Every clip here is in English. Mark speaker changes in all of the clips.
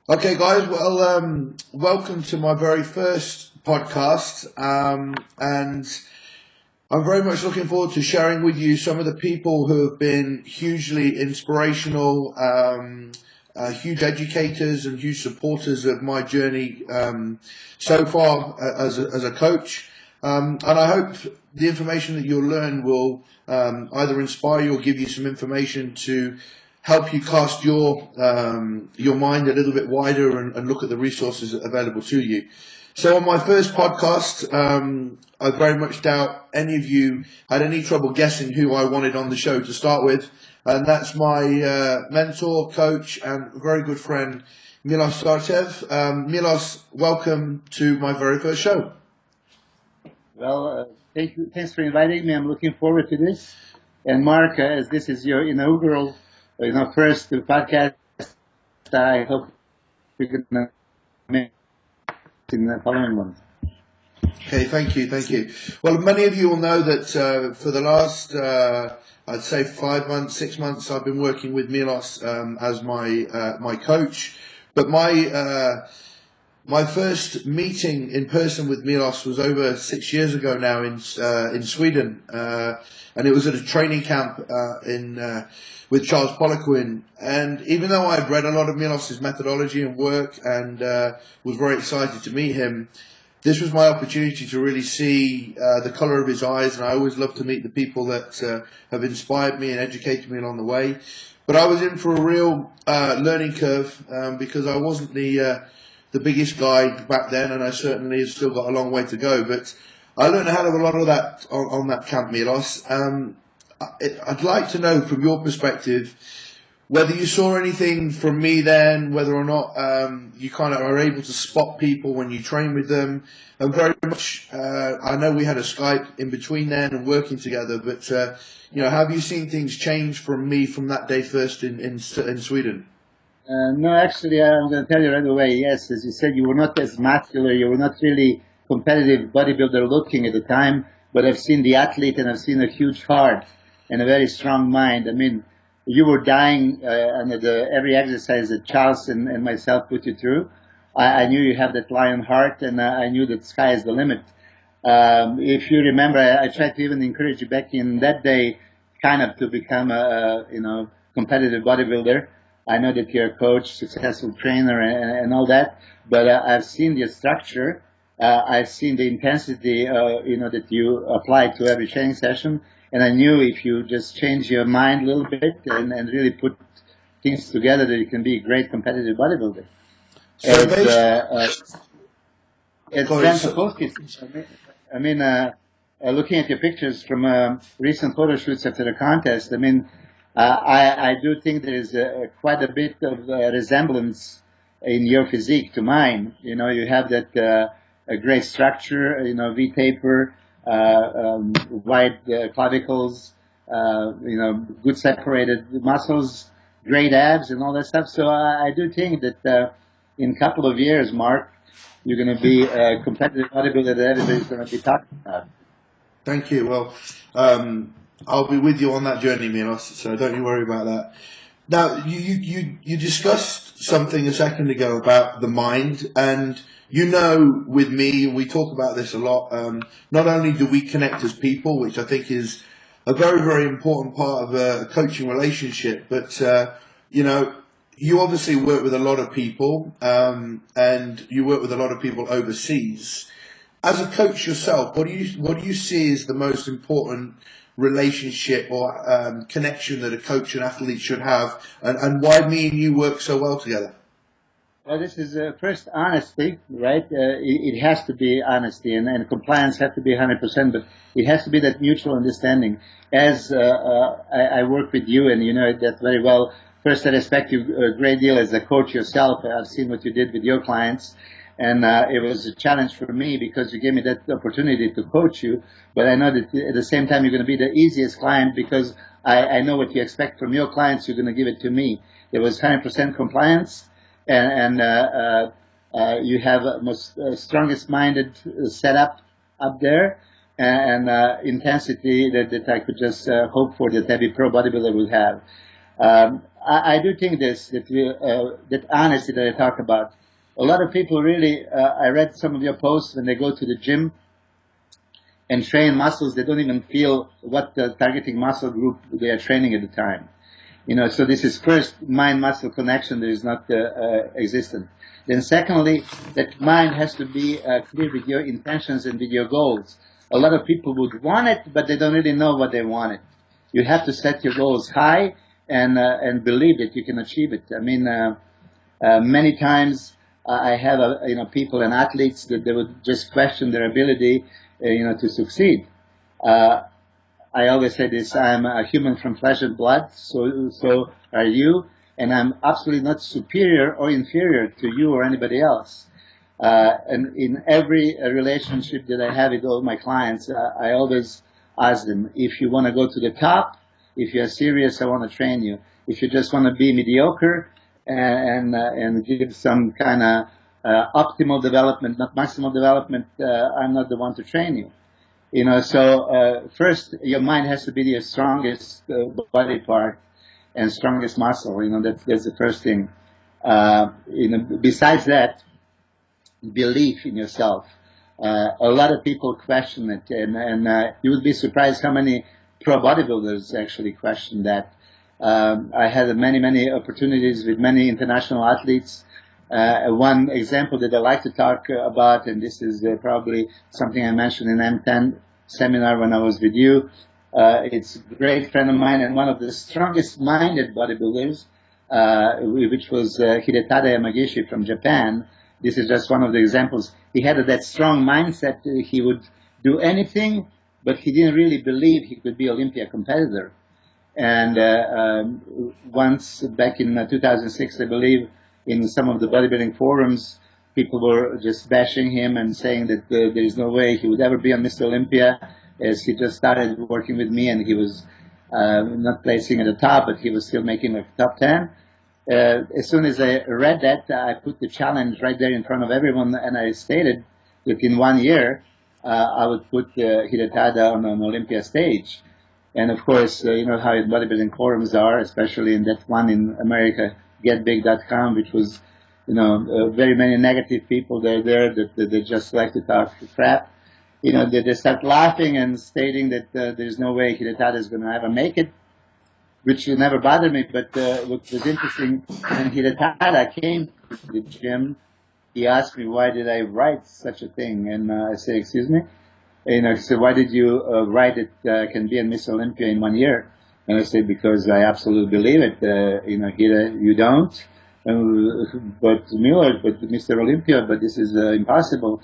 Speaker 1: Okay, guys. Well, welcome to my very first podcast, and I'm very much looking forward to sharing with you some of the people who have been hugely inspirational, huge educators, and huge supporters of my journey so far as a coach. And I hope the information that you'll learn will either inspire you or give you some information to help you cast your mind a little bit wider and look at the resources available to you. So on my first podcast, I very much doubt any of you had any trouble guessing who I wanted on the show to start with, and that's my mentor, coach, and very good friend, Milos Sarcev. Milos, welcome to my very first show.
Speaker 2: Well, thank you. Thanks for inviting me. I'm looking forward to this. And Mark, as this is your inaugural, first podcast, I hope we can make it in the following month.
Speaker 1: Okay, thank you. Well, many of you will know that for the last, I'd say 5 months, 6 months, I've been working with Milos as my coach. But my first meeting in person with Milos was over 6 years ago now in Sweden, and it was at a training camp with Charles Poliquin. And even though I'd read a lot of Milos's methodology and work and was very excited to meet him, this was my opportunity to really see the colour of his eyes, and I always love to meet the people that have inspired me and educated me along the way. But I was in for a real learning curve because I wasn't the biggest guy back then, and I certainly have still got a long way to go. But I learned a hell of a lot of that on that camp, Milos. I'd like to know from your perspective whether you saw anything from me then, whether or not you kind of are able to spot people when you train with them. And very much, I know we had a Skype in between then and working together, but have you seen things change from me from that day first in Sweden?
Speaker 2: No, actually, I'm going to tell you right away. Yes, as you said, you were not as muscular. You were not really competitive bodybuilder looking at the time. But I've seen the athlete, and I've seen a huge heart and a very strong mind. I mean, you were dying under every exercise that Charles and myself put you through. I knew you have that lion heart, and I knew that sky is the limit. If you remember, I tried to even encourage you back in that day, kind of to become a competitive bodybuilder. I know that you're a coach, successful trainer, and all that, but I've seen the structure. I've seen the intensity, that you apply to every training session, and I knew if you just change your mind a little bit and really put things together, that you can be a great competitive bodybuilder.
Speaker 1: So
Speaker 2: As Sven Sapolsky, I mean, looking at your pictures from recent photo shoots after the contest, I mean, I do think there is quite a bit of resemblance in your physique to mine. You have that a great structure, V-taper, wide clavicles, good separated muscles, great abs, and all that stuff. So I do think that in a couple of years, Mark, you're going to be a competitive bodybuilder that everybody's going to be talking about.
Speaker 1: Thank you. Well, I'll be with you on that journey, Milos, so don't you worry about that. Now, you discussed something a second ago about the mind, and with me, we talk about this a lot, not only do we connect as people, which I think is a very, very important part of a coaching relationship, but, you obviously work with a lot of people, and you work with a lot of people overseas. As a coach yourself, what do you see as the most important relationship or connection that a coach and athlete should have, and why me and you work so well together?
Speaker 2: Well, this is first honesty, right? It has to be honesty, and compliance has to be 100%, but it has to be that mutual understanding. As I work with you, and you know that very well. First, I respect you a great deal as a coach yourself. I've seen what you did with your clients, and it was a challenge for me because you gave me that opportunity to coach you. But I know that at the same time, you're going to be the easiest client because I know what you expect from your clients. You're going to give it to me. There was 100% compliance, and you have most strongest minded setup up there, and intensity that I could just hope for that every pro bodybuilder would have. I do think that honesty that I talk about. A lot of people really, I read some of your posts when they go to the gym and train muscles, they don't even feel what the targeting muscle group they are training at the time. So this is first mind-muscle connection that is not existent. Then secondly, that mind has to be clear with your intentions and with your goals. A lot of people would want it, but they don't really know what they want it. You have to set your goals high and believe that you can achieve it. I mean, many times I have people and athletes that they would just question their ability, to succeed. I always say this: I'm a human from flesh and blood, so are you, and I'm absolutely not superior or inferior to you or anybody else. And in every relationship that I have with all my clients, I always ask them, if you want to go to the top, if you're serious, I want to train you. If you just want to be mediocre and give some kind of optimal development, not maximal development, I'm not the one to train you. So first, your mind has to be your strongest body part and strongest muscle. That's the first thing. Besides that, belief in yourself. A lot of people question it, and you would be surprised how many pro bodybuilders actually question that. I had many opportunities with many international athletes. One example that I like to talk about, and this is probably something I mentioned in M10 seminar when I was with you. It's a great friend of mine and one of the strongest minded bodybuilders, which was Hidetada Yamagishi from Japan. This is just one of the examples. He had that strong mindset. He would do anything, but he didn't really believe he could be an Olympia competitor. And once back in 2006, I believe, in some of the bodybuilding forums, people were just bashing him and saying that there is no way he would ever be on Mr. Olympia, as he just started working with me and he was not placing at the top, but he was still making like top 10. As soon as I read that, I put the challenge right there in front of everyone, and I stated that in 1 year, I would put Hidetada on an Olympia stage. And of course, you know how bodybuilding forums are, especially in that one in America, getbig.com, which was, very many negative people there that just like to talk crap. They start laughing and stating that there's no way Hidetada is going to ever make it, which will never bother me. But what was interesting, when Hidetada came to the gym, he asked me, why did I write such a thing? And I said, excuse me? He said, why did you write it can be a Miss Olympia in 1 year? And I said, because I absolutely believe it. Hida, you don't. But Mr. Olympia, but this is impossible.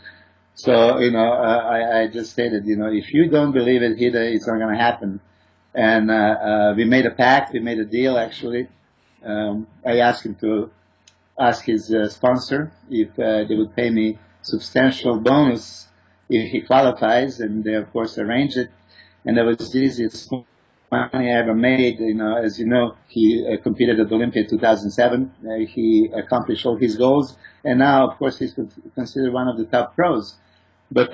Speaker 2: So, I just stated, if you don't believe it, Hida, it's not going to happen. And we made a pact, we made a deal, actually. I asked him to ask his sponsor if they would pay me substantial bonus if he qualifies, and they, of course, arranged it. And that was the easiest money I ever made. As you know, he competed at Olympia in 2007. He accomplished all his goals, and now, of course, he's considered one of the top pros. But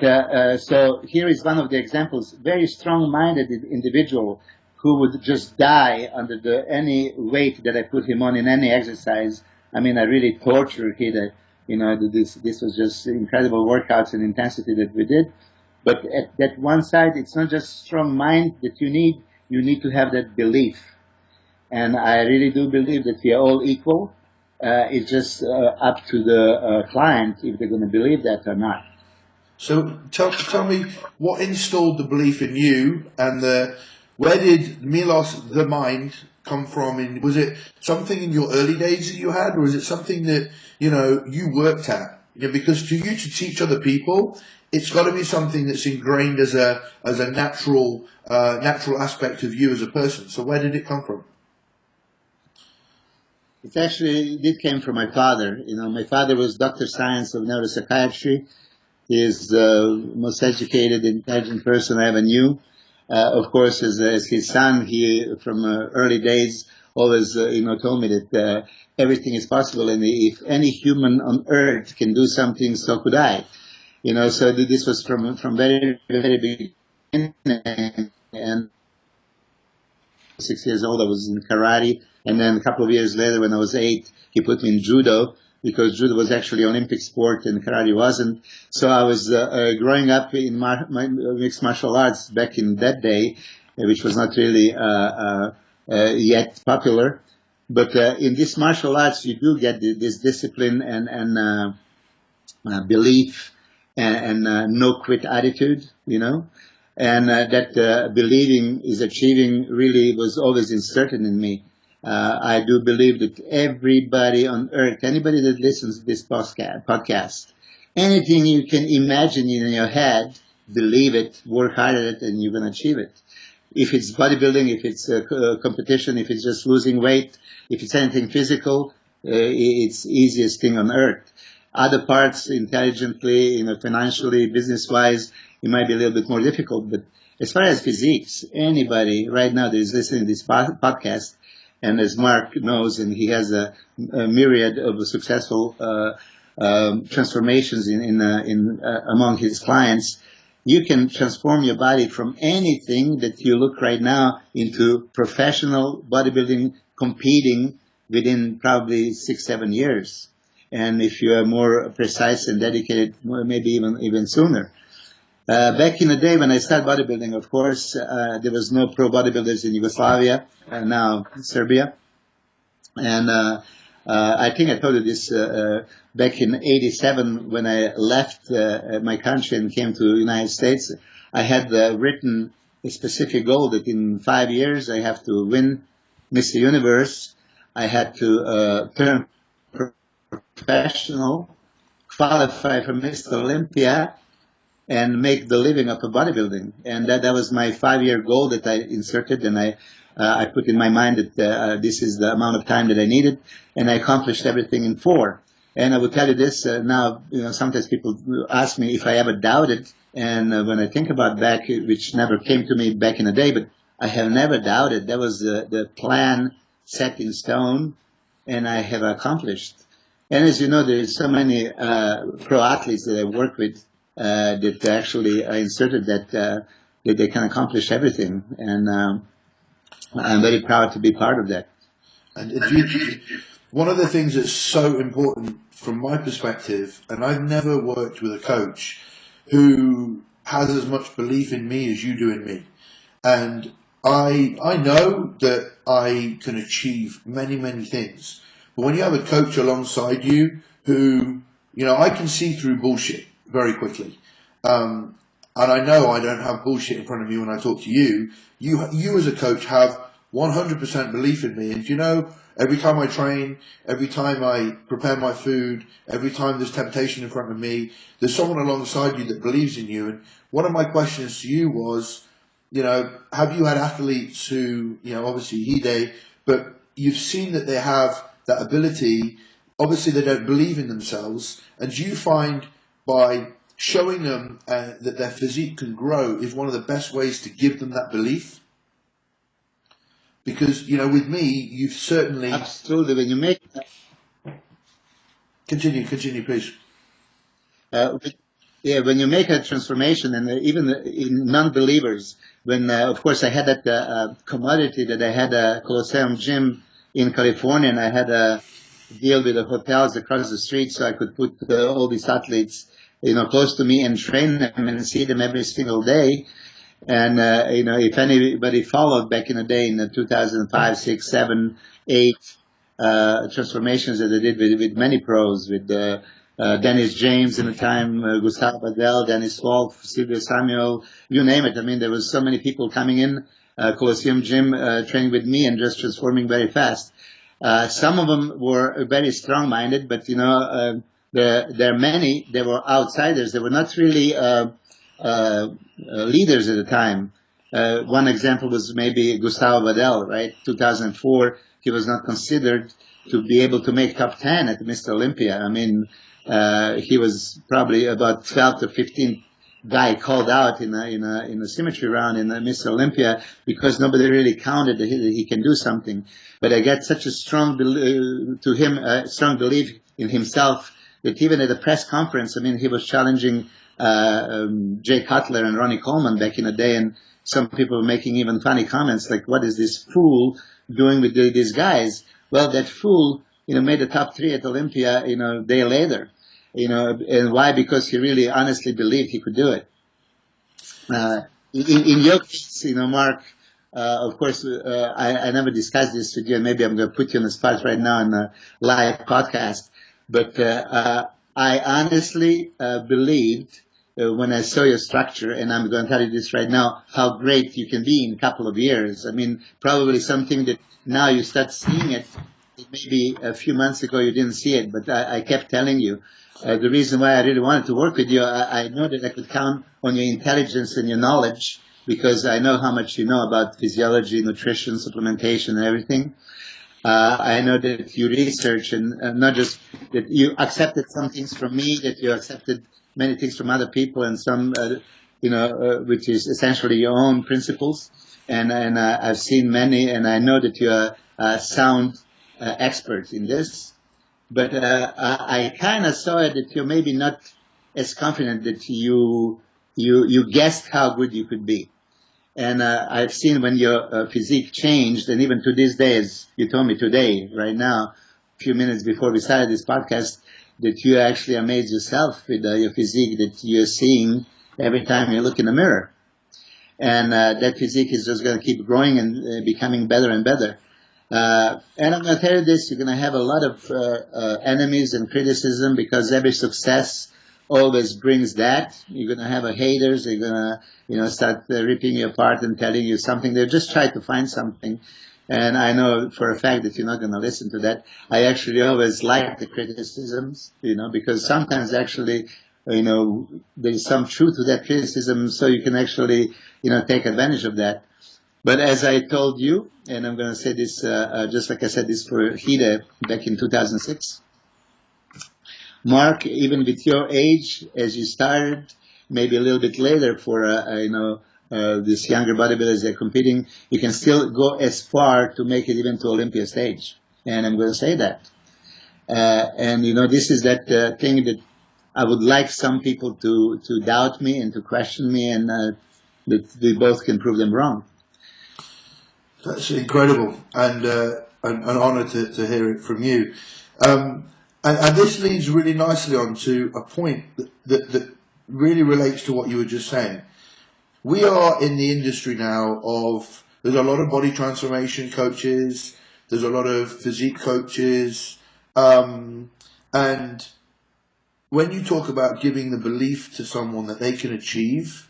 Speaker 2: so here is one of the examples: very strong-minded individual who would just die under any weight that I put him on in any exercise. I mean, I really tortured him. This was just incredible workouts and intensity that we did. But at that one side, it's not just strong mind that you need. You need to have that belief. And I really do believe that we are all equal. It's just up to the client if they're going to believe that or not.
Speaker 1: So tell me, what installed the belief in you, and where did Milos, the mind, come from? Was it something in your early days that you had, or is it something that you worked at? Because to teach other people, it's got to be something that's ingrained as a natural aspect of you as a person. So where did it come from?
Speaker 2: It did came from my father. My father was Dr. Science of Neuropsychiatry. He is the most educated, intelligent person I ever knew. Of course, as his son, he from early days always told me that everything is possible, and if any human on earth can do something, so could I. So this was from very, very beginning. And 6 years old, I was in karate. And then a couple of years later, when I was 8, he put me in judo, because judo was actually an Olympic sport and karate wasn't. So I was growing up in mixed martial arts back in that day, which was not really yet popular. But in this martial arts, you do get this discipline and belief and no quit attitude, you know. And that believing is achieving really was always inserted in me. I do believe that everybody on earth, anybody that listens to this podcast, anything you can imagine in your head, believe it, work hard at it, and you're going to achieve it. If it's bodybuilding, if it's competition, if it's just losing weight, if it's anything physical, it's the easiest thing on earth. Other parts, intelligently, you know, financially, business-wise, it might be a little bit more difficult. But as far as physiques, anybody right now that is listening to this podcast, and as Mark knows, and he has a myriad of successful transformations in among his clients, you can transform your body from anything that you look right now into professional bodybuilding, competing within probably 6-7 years. And if you are more precise and dedicated, maybe even sooner. Back in the day when I started bodybuilding, of course, there was no pro bodybuilders in Yugoslavia, now Serbia. And I think I told you this back in '87 when I left my country and came to the United States. I had written a specific goal that in 5 years I have to win Mr. Universe. I had to turn professional, qualify for Mr. Olympia, and make the living of bodybuilding. And that was my 5-year goal that I inserted, and I put in my mind that this is the amount of time that I needed, and I accomplished everything in 4. And I will tell you this now, you know, sometimes people ask me if I ever doubted, and when I think about back, which never came to me back in the day, but I have never doubted. That was the plan set in stone, and I have accomplished. And as you know, there is so many pro athletes that I work with that actually I inserted that they can accomplish everything, and I'm very proud to be part of that.
Speaker 1: And one of the things that's so important from my perspective, and I've never worked with a coach who has as much belief in me as you do in me, and I know that I can achieve many, many things. But when you have a coach alongside you who, you know, I can see through bullshit very quickly. And I know I don't have bullshit in front of me when I talk to you. You as a coach have 100% belief in me. And you know, every time I train, every time I prepare my food, every time there's temptation in front of me, there's someone alongside you that believes in you. And one of my questions to you was, you know, have you had athletes who, you know, obviously Hide, but you've seen that they have that ability, obviously they don't believe in themselves, and do you find by showing them that their physique can grow is one of the best ways to give them that belief? Because, you know, with me, you've certainly...
Speaker 2: Absolutely, when you make...
Speaker 1: Continue, please.
Speaker 2: When you make a transformation, and even in non-believers, when, of course, I had that commodity that I had a Colosseum gym in California, and I had a deal with the hotels across the street so I could put all these athletes, you know, close to me and train them and see them every single day. And, you know, if anybody followed back in the day in the 2005, 6, 7, 8 transformations that I did with many pros, with Dennis James in the time, Gustavo Badell, Dennis Wolf, Silvio Samuel, you name it. I mean, there was so many people coming in, Colosseum Gym, training with me and just transforming very fast. Some of them were very strong-minded, but, you know, there are many, they were outsiders. They were not really leaders at the time. One example was maybe Gustavo Badell, right? 2004, he was not considered to be able to make top 10 at Mr. Olympia. I mean, he was probably about 12 to 15 guy called out in a symmetry round in Mr. Olympia because nobody really counted that he can do something. But I got such a strong strong belief in himself that even at a press conference, I mean, he was challenging Jay Cutler and Ronnie Coleman back in the day, and some people were making even funny comments like, what is this fool doing with these guys? Well, that fool, made the top 3 at Olympia, a day later. And why? Because he really honestly believed he could do it. In your case, Mark, of course, I never discussed this with you, and maybe I'm going to put you on the spot right now in a live podcast. But I honestly believed when I saw your structure, and I'm going to tell you this right now, how great you can be in a couple of years. I mean, probably something that now you start seeing it. Maybe a few months ago you didn't see it, but I kept telling you. The reason why I really wanted to work with you, I know that I could count on your intelligence and your knowledge, because I know how much you know about physiology, nutrition, supplementation, and everything. I know that you research, and not just that you accepted some things from me, that you accepted many things from other people, and some, which is essentially your own principles. And I've seen many, and I know that you are a sound expert in this. But I kind of saw it that you're maybe not as confident that you guessed how good you could be. And I've seen when your physique changed, and even to these days, you told me today, right now, a few minutes before we started this podcast, that you actually amazed yourself with your physique that you're seeing every time you look in the mirror. And that physique is just going to keep growing and becoming better and better. And I'm going to tell you this, you're going to have a lot of enemies and criticism, because every success always brings that. You're going to have haters. They're going to, start ripping you apart and telling you something. They just try to find something. And I know for a fact that you're not going to listen to that. I actually always like the criticisms, because sometimes actually, there's some truth to that criticism, so you can actually, take advantage of that. But as I told you, and I'm going to say this, just like I said this for Hida back in 2006, Mark, even with your age, as you started, maybe a little bit later for, this younger bodybuilders that are competing, you can still go as far to make it even to Olympia stage. And I'm going to say that. And this is that thing that I would like some people to doubt me and to question me, and that we both can prove them wrong.
Speaker 1: That's incredible, and an honour to hear it from you. And this leads really nicely on to a point that really relates to what you were just saying. We are in the industry now of, there's a lot of body transformation coaches, there's a lot of physique coaches, and when you talk about giving the belief to someone that they can achieve,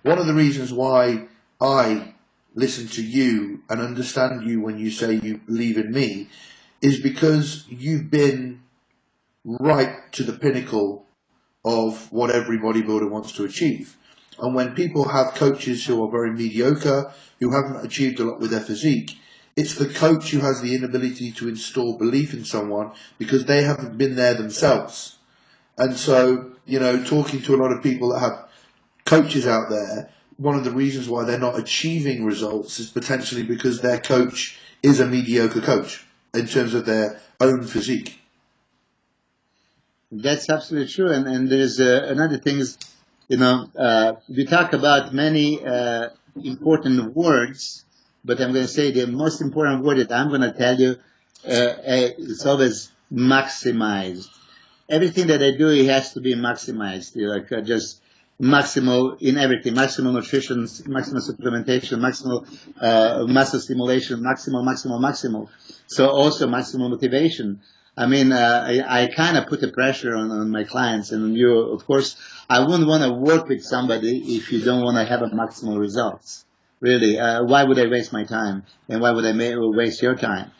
Speaker 1: one of the reasons why I listen to you and understand you when you say you believe in me is because you've been right to the pinnacle of what every bodybuilder wants to achieve. And when people have coaches who are very mediocre, who haven't achieved a lot with their physique, it's the coach who has the inability to install belief in someone because they haven't been there themselves. And so, talking to a lot of people that have coaches out there, one of the reasons why they're not achieving results is potentially because their coach is a mediocre coach in terms of their own physique.
Speaker 2: That's absolutely true. And there's another thing is, we talk about many important words, but I'm going to say the most important word that I'm going to tell you, it's always maximized. Everything that I do, it has to be maximized. Just maximal in everything, maximal nutrition, maximal supplementation, maximal muscle stimulation, maximal. So also maximal motivation. I mean, I kind of put the pressure on my clients, and you, of course, I wouldn't want to work with somebody if you don't want to have a maximal results. Really, why would I waste my time, and why would I waste your time?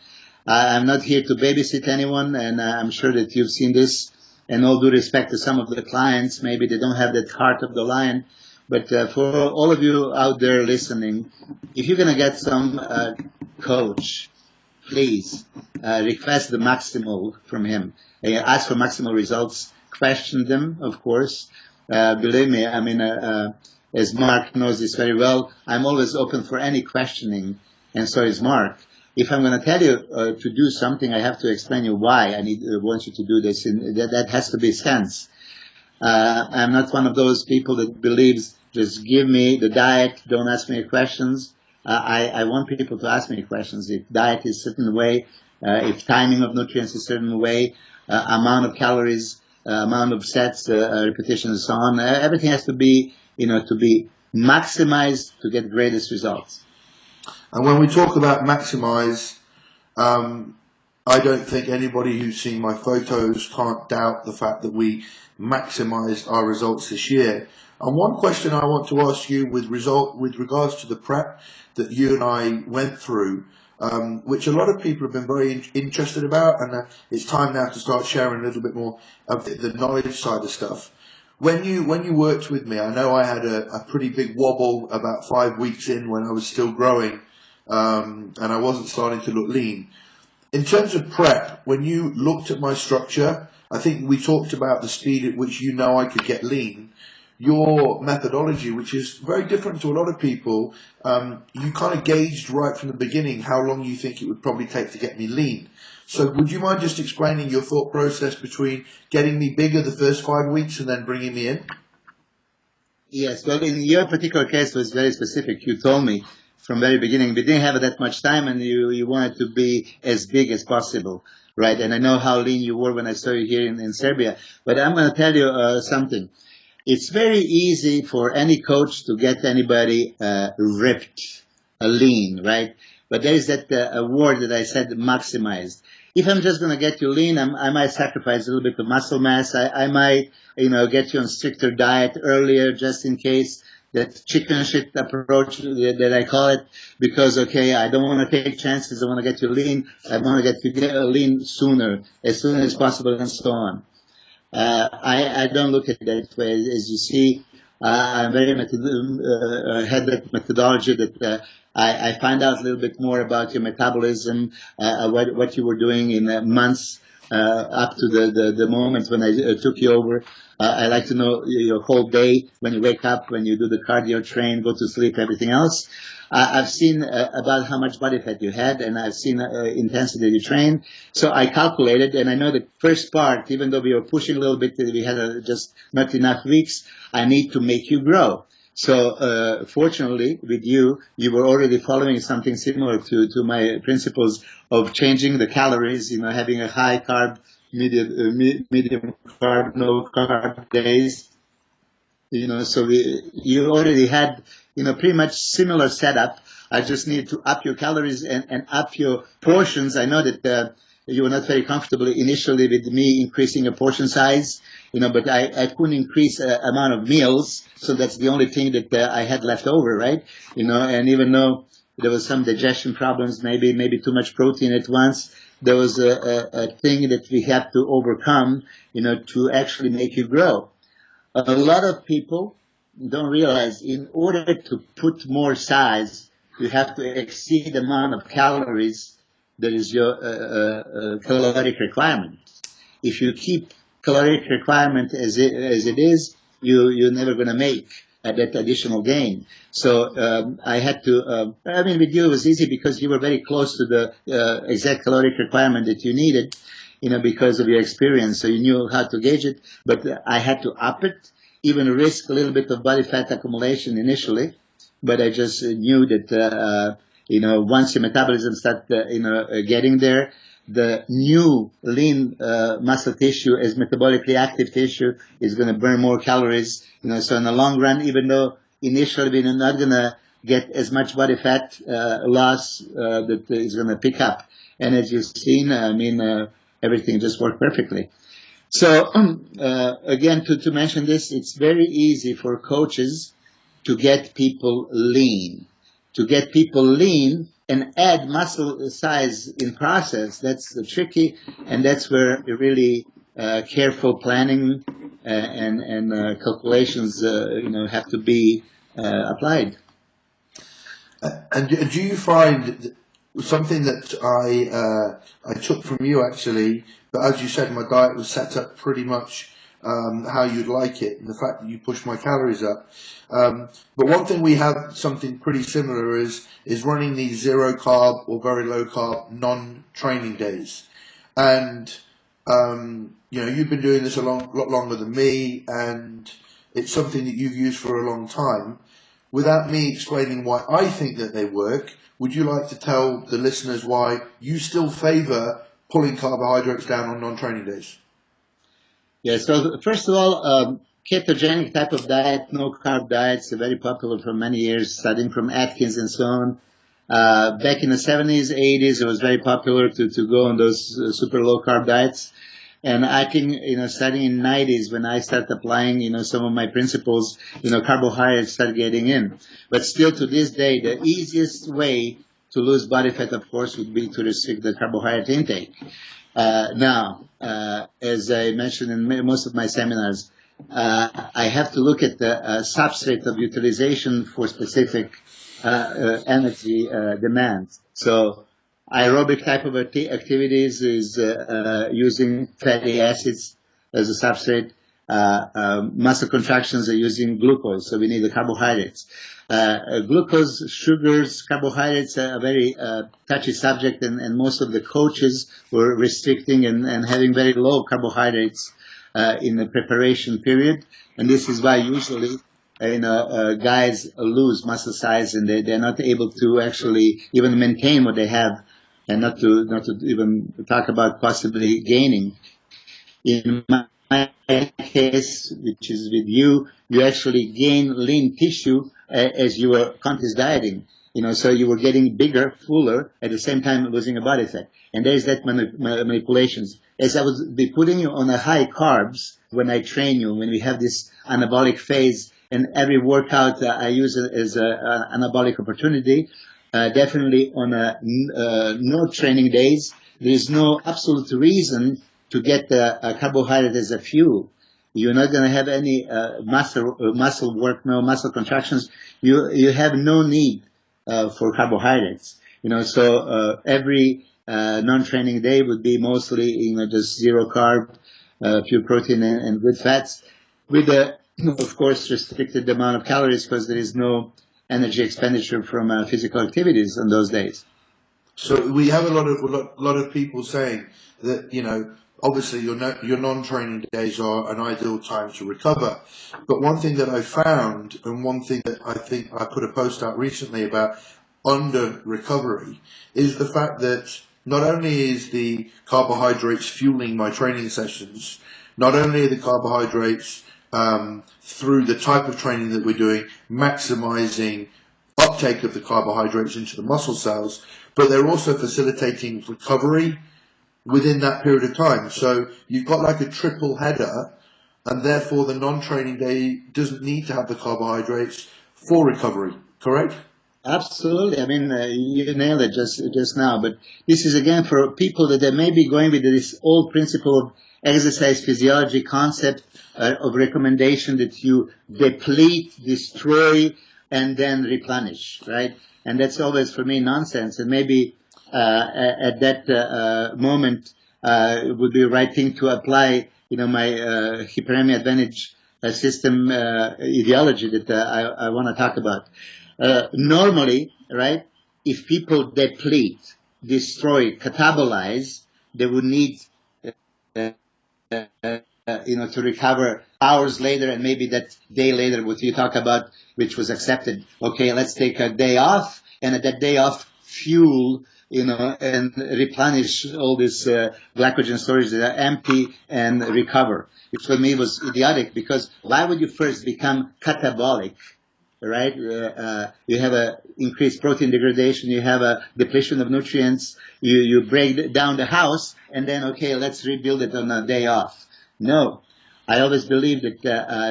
Speaker 2: I'm not here to babysit anyone, and I'm sure that you've seen this. And all due respect to some of the clients, maybe they don't have that heart of the lion. But for all of you out there listening, if you're going to get some coach, please request the maximal from him. Ask for maximal results. Question them, of course. Believe me, I mean, as Mark knows this very well, I'm always open for any questioning, and so is Mark. If I'm going to tell you to do something, I have to explain you why I want you to do this, and that has to be sense. I'm not one of those people that believes Just give me the diet. Don't ask me questions. I want people to ask me questions. If diet is a certain way, if timing of nutrients is a certain way, amount of calories, amount of sets, repetition, and so on. Everything has to be, to be maximized to get greatest results.
Speaker 1: And when we talk about maximize, I don't think anybody who's seen my photos can't doubt the fact that we maximized our results this year. And one question I want to ask you with regards to the prep that you and I went through, which a lot of people have been very interested about, and it's time now to start sharing a little bit more of the knowledge side of stuff. When you worked with me, I know I had a pretty big wobble about 5 weeks in when I was still growing, and I wasn't starting to look lean. In terms of prep, when you looked at my structure, I think we talked about the speed at which I could get lean. Your methodology, which is very different to a lot of people, you kind of gauged right from the beginning how long you think it would probably take to get me lean. So would you mind just explaining your thought process between getting me bigger the first 5 weeks and then bringing me in?
Speaker 2: Yes, well, in your particular case, it was very specific. You told me from the very beginning we didn't have that much time, and you wanted to be as big as possible, right? And I know how lean you were when I saw you here in Serbia. But I'm going to tell you something. It's very easy for any coach to get anybody ripped, lean, right? But there is that word that I said, maximized. If I'm just going to get you lean, I might sacrifice a little bit of muscle mass. I might, get you on stricter diet earlier, just in case. That chicken shit approach that I call it, because I don't want to take chances. I want to get you lean. I want to get you lean sooner, as soon as possible, and so on. I don't look at it that way. As you see, I'm very had that methodology that I find out a little bit more about your metabolism, what you were doing in months up to the moment when I took you over. I like to know your whole day, when you wake up, when you do the cardio train, go to sleep, everything else. I've seen about how much body fat you had, and I've seen intensity you train. So I calculated, and I know the first part, even though we were pushing a little bit, we had just not enough weeks, I need to make you grow. So fortunately, with you were already following something similar to my principles of changing the calories, having a high carb, medium carb, no carb days. So you already had, pretty much similar setup. I just need to up your calories and up your portions. I know that you were not very comfortable initially with me increasing your portion size, but I couldn't increase amount of meals. So that's the only thing that I had left over, right? And even though there was some digestion problems, maybe too much protein at once, there was a thing that we have to overcome, to actually make you grow. A lot of people don't realize in order to put more size, you have to exceed the amount of calories that is your caloric requirement. If you keep caloric requirement as it is, you're never going to make that additional gain. So I had to, with you it was easy because you were very close to the exact caloric requirement that you needed, because of your experience. So you knew how to gauge it, but I had to up it, even risk a little bit of body fat accumulation initially. But I just knew that, once your metabolism starts, getting there, the new lean muscle tissue as metabolically active tissue is going to burn more calories. So in the long run, even though initially we're not going to get as much body fat loss that is going to pick up. And as you've seen, everything just worked perfectly. So again, to mention this, it's very easy for coaches to get people lean. To get people lean and add muscle size in process, that's the tricky, and that's where really careful planning and calculations, have to be applied.
Speaker 1: And do you find something that I took from you actually, but as you said, my diet was set up pretty much how you'd like it, and the fact that you push my calories up. But one thing we have something pretty similar is running these zero carb or very low carb non-training days. And you've been doing this a lot longer than me, and it's something that you've used for a long time. Without me explaining why I think that they work, would you like to tell the listeners why you still favour pulling carbohydrates down on non-training days?
Speaker 2: Yeah, so first of all, ketogenic type of diet, no-carb diets are very popular for many years, starting from Atkins and so on. Back in the 70s, 80s, it was very popular to go on those super low-carb diets. And I think, starting in the 90s, when I started applying, some of my principles, carbohydrates started getting in. But still to this day, the easiest way to lose body fat, of course, would be to restrict the carbohydrate intake. Now, as I mentioned in most of my seminars, I have to look at the substrate of utilization for specific energy demands. So aerobic type of activities is using fatty acids as a substrate. Muscle contractions are using glucose, so we need the carbohydrates. Glucose, sugars, carbohydrates are a very touchy subject, and most of the coaches were restricting and having very low carbohydrates in the preparation period. And this is why usually guys lose muscle size, and they're not able to actually even maintain what they have, and not to even talk about possibly gaining. In my case, which is with you, you actually gain lean tissue as you were contest dieting. So you were getting bigger, fuller, at the same time losing a body fat. And there is that manipulations. As I would be putting you on a high carbs when I train you, when we have this anabolic phase, and every workout I use it as an anabolic opportunity. Definitely on no training days, there is no absolute reason to get carbohydrate as a fuel. You're not going to have any muscle work, no muscle contractions. You have no need for carbohydrates. So every non-training day would be mostly just zero carb, pure protein and good fats, with of course restricted amount of calories, because there is no energy expenditure from physical activities on those days.
Speaker 1: So we have a lot of people saying that obviously your non-training days are an ideal time to recover. But one thing that I found, and one thing that I think I put a post out recently about under recovery, is the fact that not only is the carbohydrates fueling my training sessions, not only are the carbohydrates through the type of training that we're doing maximizing uptake of the carbohydrates into the muscle cells, but they're also facilitating recovery within that period of time. So you've got like a triple header, and therefore the non-training day doesn't need to have the carbohydrates for recovery, correct?
Speaker 2: Absolutely. I mean, you nailed it just now. But this is again for people that they may be going with this old principle of exercise physiology concept of recommendation that you deplete, destroy, and then replenish, right? And that's always for me nonsense. And maybe at that moment it would be the right thing to apply, my hyperemia advantage system ideology that I want to talk about. Normally, right, if people deplete, destroy, catabolize, they would need to recover hours later, and maybe that day later, what you talk about, which was accepted. Okay, let's take a day off, and at that day off, fuel, and replenish all these glycogen storage that are empty and recover. Which for me was idiotic, because why would you first become catabolic? Right? You have a increased protein degradation, you have a depletion of nutrients, you break down the house, and then, okay, let's rebuild it on a day off. No. I always believe that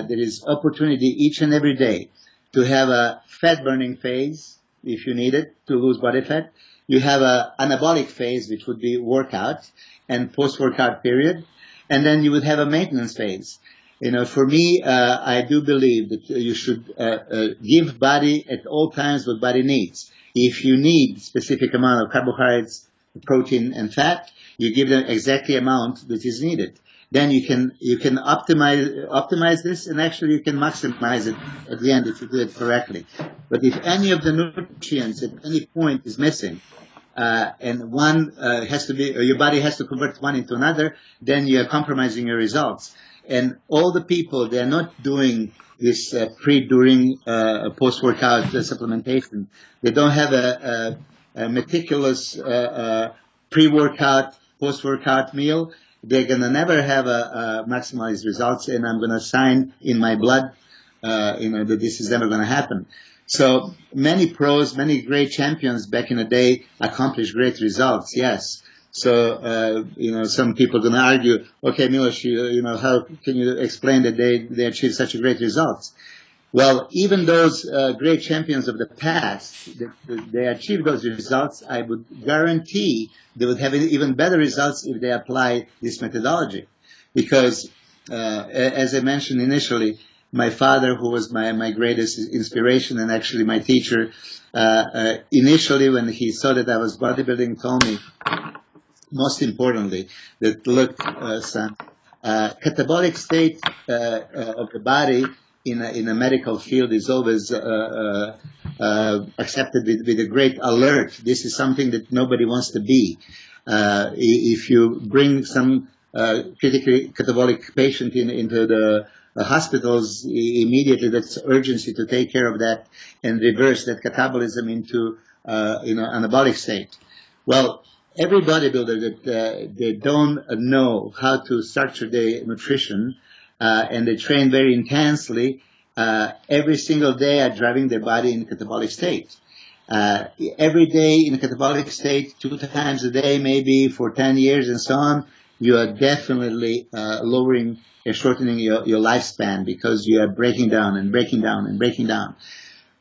Speaker 2: there is opportunity each and every day to have a fat burning phase, if you need it, to lose body fat. You have an anabolic phase, which would be workout and post-workout period, and then you would have a maintenance phase. For me, I do believe that you should give body at all times what body needs. If you need specific amount of carbohydrates, protein, and fat, you give them exactly amount that is needed. Then you can optimize this, and actually you can maximize it at the end if you do it correctly. But if any of the nutrients at any point is missing, and one has to be, or your body has to convert one into another, then you are compromising your results. And all the people, they're not doing this pre, during, post-workout supplementation. They don't have a meticulous pre-workout, post-workout meal. They're going to never have a maximized results, and I'm going to sign in my blood, that this is never going to happen. So many pros, many great champions back in the day accomplished great results, yes. So, some people are going to argue, okay, Milos, how can you explain that they achieved such a great results? Well, even those great champions of the past, they achieved those results, I would guarantee they would have even better results if they apply this methodology. Because, as I mentioned initially, my father, who was my greatest inspiration and actually my teacher, initially when he saw that I was bodybuilding, told me, most importantly, that look, son, catabolic state of the body in a medical field is always accepted with a great alert. This is something that nobody wants to be. If you bring some critically catabolic patient into the hospitals, immediately that's urgency to take care of that and reverse that catabolism into anabolic state. Well, every bodybuilder that they don't know how to structure their nutrition, and they train very intensely, every single day are driving their body in catabolic state. Every day in a catabolic state, 2 times a day, maybe for 10 years and so on, you are definitely lowering and shortening your lifespan, because you are breaking down and breaking down and breaking down.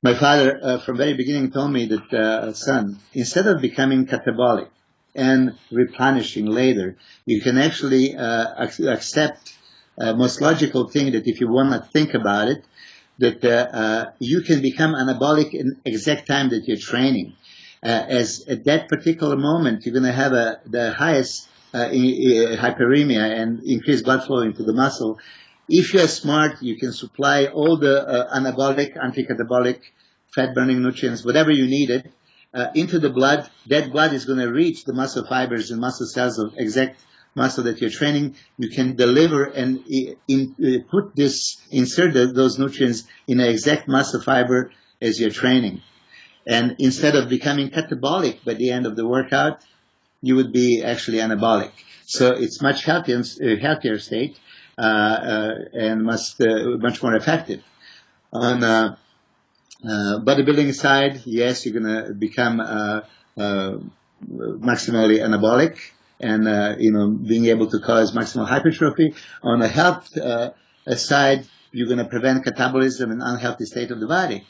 Speaker 2: My father, from very beginning, told me that, son, instead of becoming catabolic and replenishing later, you can actually accept most logical thing, that if you want to think about it, that you can become anabolic in exact time that you're training. As at that particular moment, you're going to have the highest hyperemia and increased blood flow into the muscle. If you're smart, you can supply all the anabolic, anti-catabolic, fat-burning nutrients, whatever you needed, into the blood. That blood is going to reach the muscle fibers and muscle cells of exact muscle that you're training. You can deliver and insert those nutrients in an exact muscle fiber as you're training. And instead of becoming catabolic by the end of the workout, you would be actually anabolic. So it's much healthier state, and much more effective. On bodybuilding side, yes, you're going to become maximally anabolic, and being able to cause maximal hypertrophy. On the health side, you're going to prevent catabolism and unhealthy state of the body.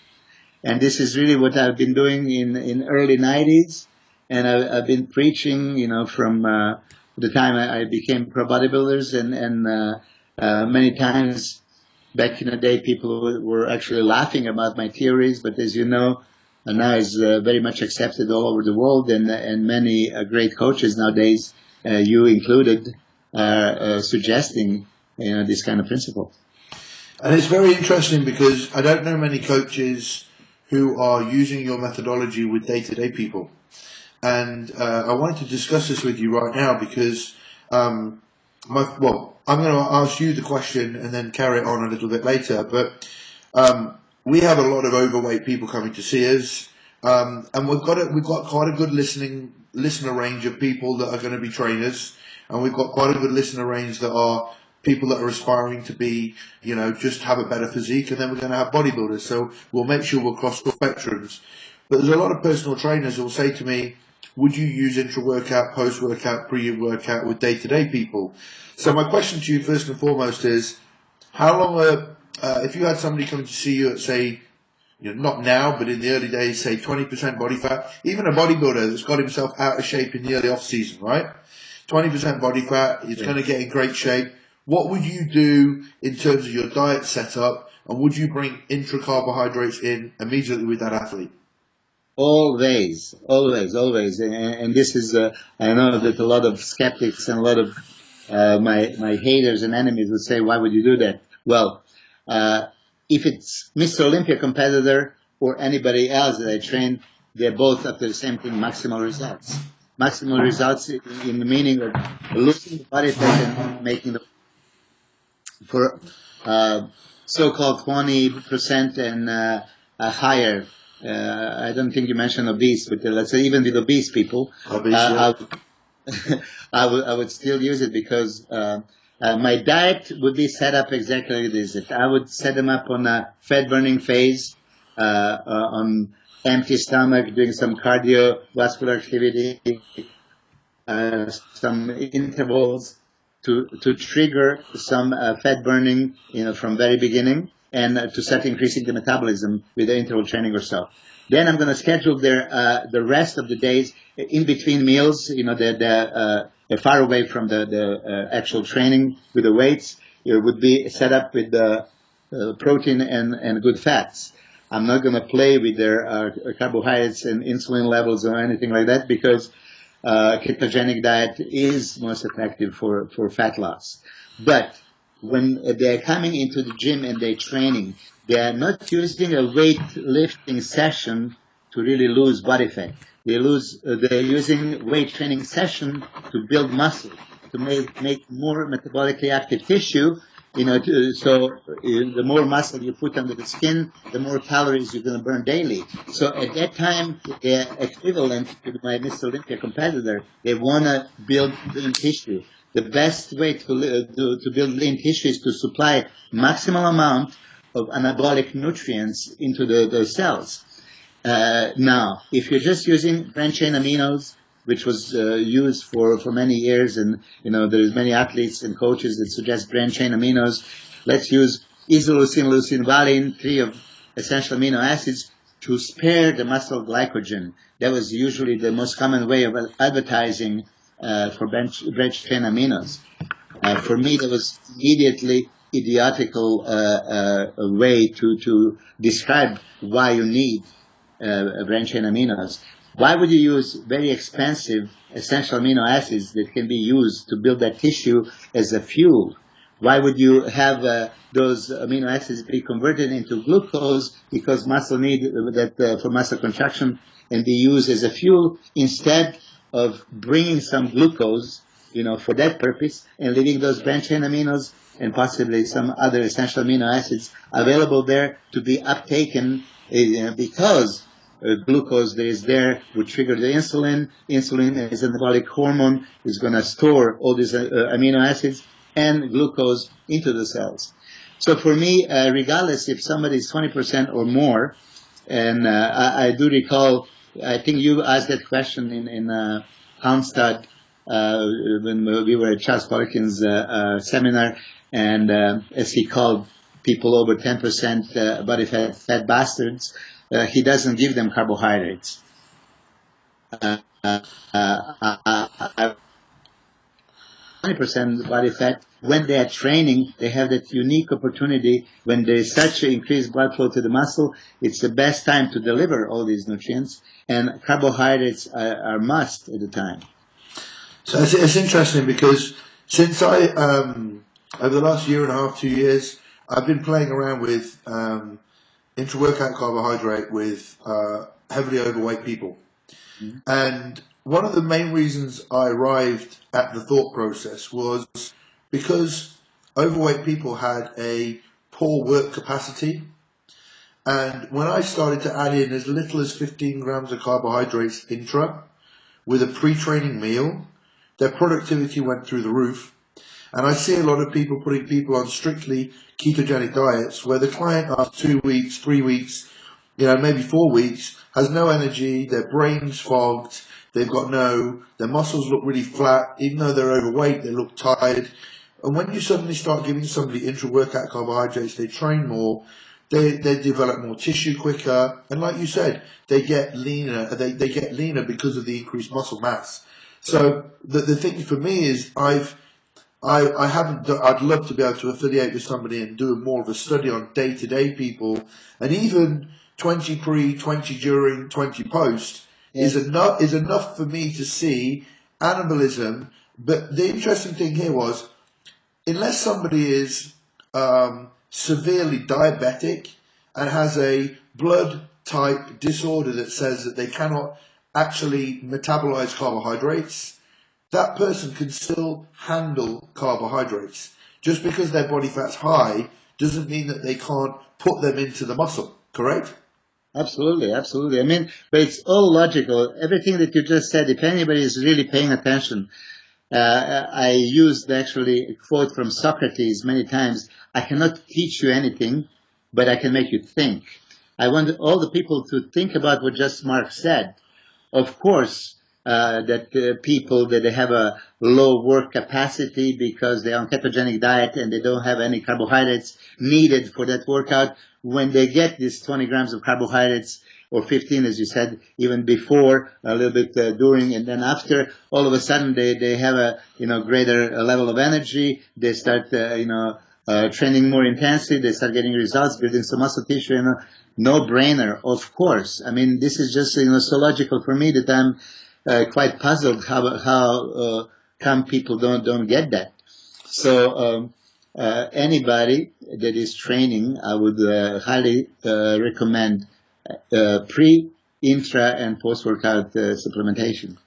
Speaker 2: And this is really what I've been doing in early 90s, and I've been preaching, from the time I became pro bodybuilders, and many times back in the day, people were actually laughing about my theories, but as you know, now is very much accepted all over the world, and many great coaches nowadays, you included, suggesting this kind of principle.
Speaker 1: And it's very interesting, because I don't know many coaches who are using your methodology with day-to-day people. And I wanted to discuss this with you right now, because I'm going to ask you the question and then carry it on a little bit later. But we have a lot of overweight people coming to see us, and we've got quite a good listener range of people that are going to be trainers, and we've got quite a good listener range that are people that are aspiring to be, just have a better physique, and then we're going to have bodybuilders. So we'll make sure we'll cross the spectrums. But there's a lot of personal trainers who will say to me, would you use intra-workout, post-workout, pre-workout with day-to-day people? So my question to you first and foremost is, how long, if you had somebody coming to see you at, say, not now, but in the early days, say 20% body fat, even a bodybuilder that's got himself out of shape in the early off-season, right? 20% body fat, he's going to get in great shape. What would you do in terms of your diet setup, and would you bring intra-carbohydrates in immediately with that athlete?
Speaker 2: Always. And this is, I know that a lot of skeptics and a lot of my haters and enemies would say, why would you do that? Well, if it's Mr. Olympia competitor or anybody else that I train, they're both after the same thing, maximal results. Maximal results in the meaning of losing the body fat and making the... for so-called 20% and higher. I don't think you mentioned obese, but let's say even with obese people, I would still use it because my diet would be set up exactly like this. I would set them up on a fat-burning phase, on empty stomach, doing some cardiovascular activity, some intervals to trigger some fat burning, from very beginning, and to start increasing the metabolism with the interval training or so. Then I'm going to schedule the rest of the days in between meals. They're far away from the actual training with the weights. It would be set up with the protein and good fats. I'm not going to play with their carbohydrates and insulin levels or anything like that, because ketogenic diet is most effective for fat loss. But when they're coming into the gym and they're training, they are not using a weightlifting session to really lose body fat. They're using weight training session to build muscle, to make more metabolically active tissue. The more muscle you put under the skin, the more calories you're going to burn daily. So at that time, they're equivalent to my Mr. Olympia competitor. They want to build lean tissue. The best way to build lean tissue is to supply maximal amount of anabolic nutrients into the cells. Now, if you're just using branched-chain aminos, which was used for many years, and there's many athletes and coaches that suggest branched-chain aminos. Let's use isoleucine, leucine, valine, 3 of essential amino acids, to spare the muscle glycogen. That was usually the most common way of advertising for branched-chain aminos. For me, that was immediately idiotical way to describe why you need branched-chain aminos. Why would you use very expensive essential amino acids that can be used to build that tissue as a fuel? Why would you have those amino acids be converted into glucose, because muscle need that for muscle contraction, and be used as a fuel instead of bringing some glucose, for that purpose, and leaving those branched-chain aminos and possibly some other essential amino acids available there to be uptaken, because glucose that is there would trigger the insulin. Insulin as an anabolic hormone is going to store all these amino acids and glucose into the cells. So for me, regardless if somebody is 20% or more, and I do recall, I think you asked that question in Halmstad when we were at Charles Poliquin's seminar, and as he called people over 10% body fat bastards, he doesn't give them carbohydrates. 20% body fat. When they are training, they have that unique opportunity. When there is such an increased blood flow to the muscle, it's the best time to deliver all these nutrients, and carbohydrates are must at the time.
Speaker 1: So it's interesting, because since I, over the last year and a half, 2 years, I've been playing around with intra-workout carbohydrate with heavily overweight people. Mm-hmm. And one of the main reasons I arrived at the thought process was because overweight people had a poor work capacity. And when I started to add in as little as 15 grams of carbohydrates intra with a pre-training meal, their productivity went through the roof. And I see a lot of people putting people on strictly ketogenic diets where the client after 2 weeks, 3 weeks, maybe 4 weeks, has no energy, their brain's fogged, their muscles look really flat. Even though they're overweight, they look tired. And when you suddenly start giving somebody intra-workout carbohydrates, they train more, they develop more tissue quicker, and like you said, they get leaner. They get leaner because of the increased muscle mass. So the thing for me is I'd love to be able to affiliate with somebody and do more of a study on day-to-day people, and even 20 pre, 20 during, 20 post is enough for me to see anabolism. But the interesting thing here was, unless somebody is severely diabetic and has a blood type disorder that says that they cannot actually metabolize carbohydrates, that person can still handle carbohydrates. just because their body fat's high doesn't mean that they can't put them into the muscle, correct?
Speaker 2: Absolutely, absolutely. I mean, but it's all logical. Everything that you just said, if anybody is really paying attention, I used actually a quote from Socrates many times. I cannot teach you anything, but I can make you think. I want all the people to think about what just Mark said. Of course, that people that they have a low work capacity because they're on ketogenic diet and they don't have any carbohydrates needed for that workout, when they get these 20 grams of carbohydrates, or 15, as you said, even before, a little bit during, and then after, all of a sudden they have a greater level of energy. They start training more intensely. They start getting results, building some muscle tissue. No brainer, of course. I mean, this is just so logical for me that I'm quite puzzled how come people don't get that. So anybody that is training, I would highly recommend pre, intra, and post-workout supplementation.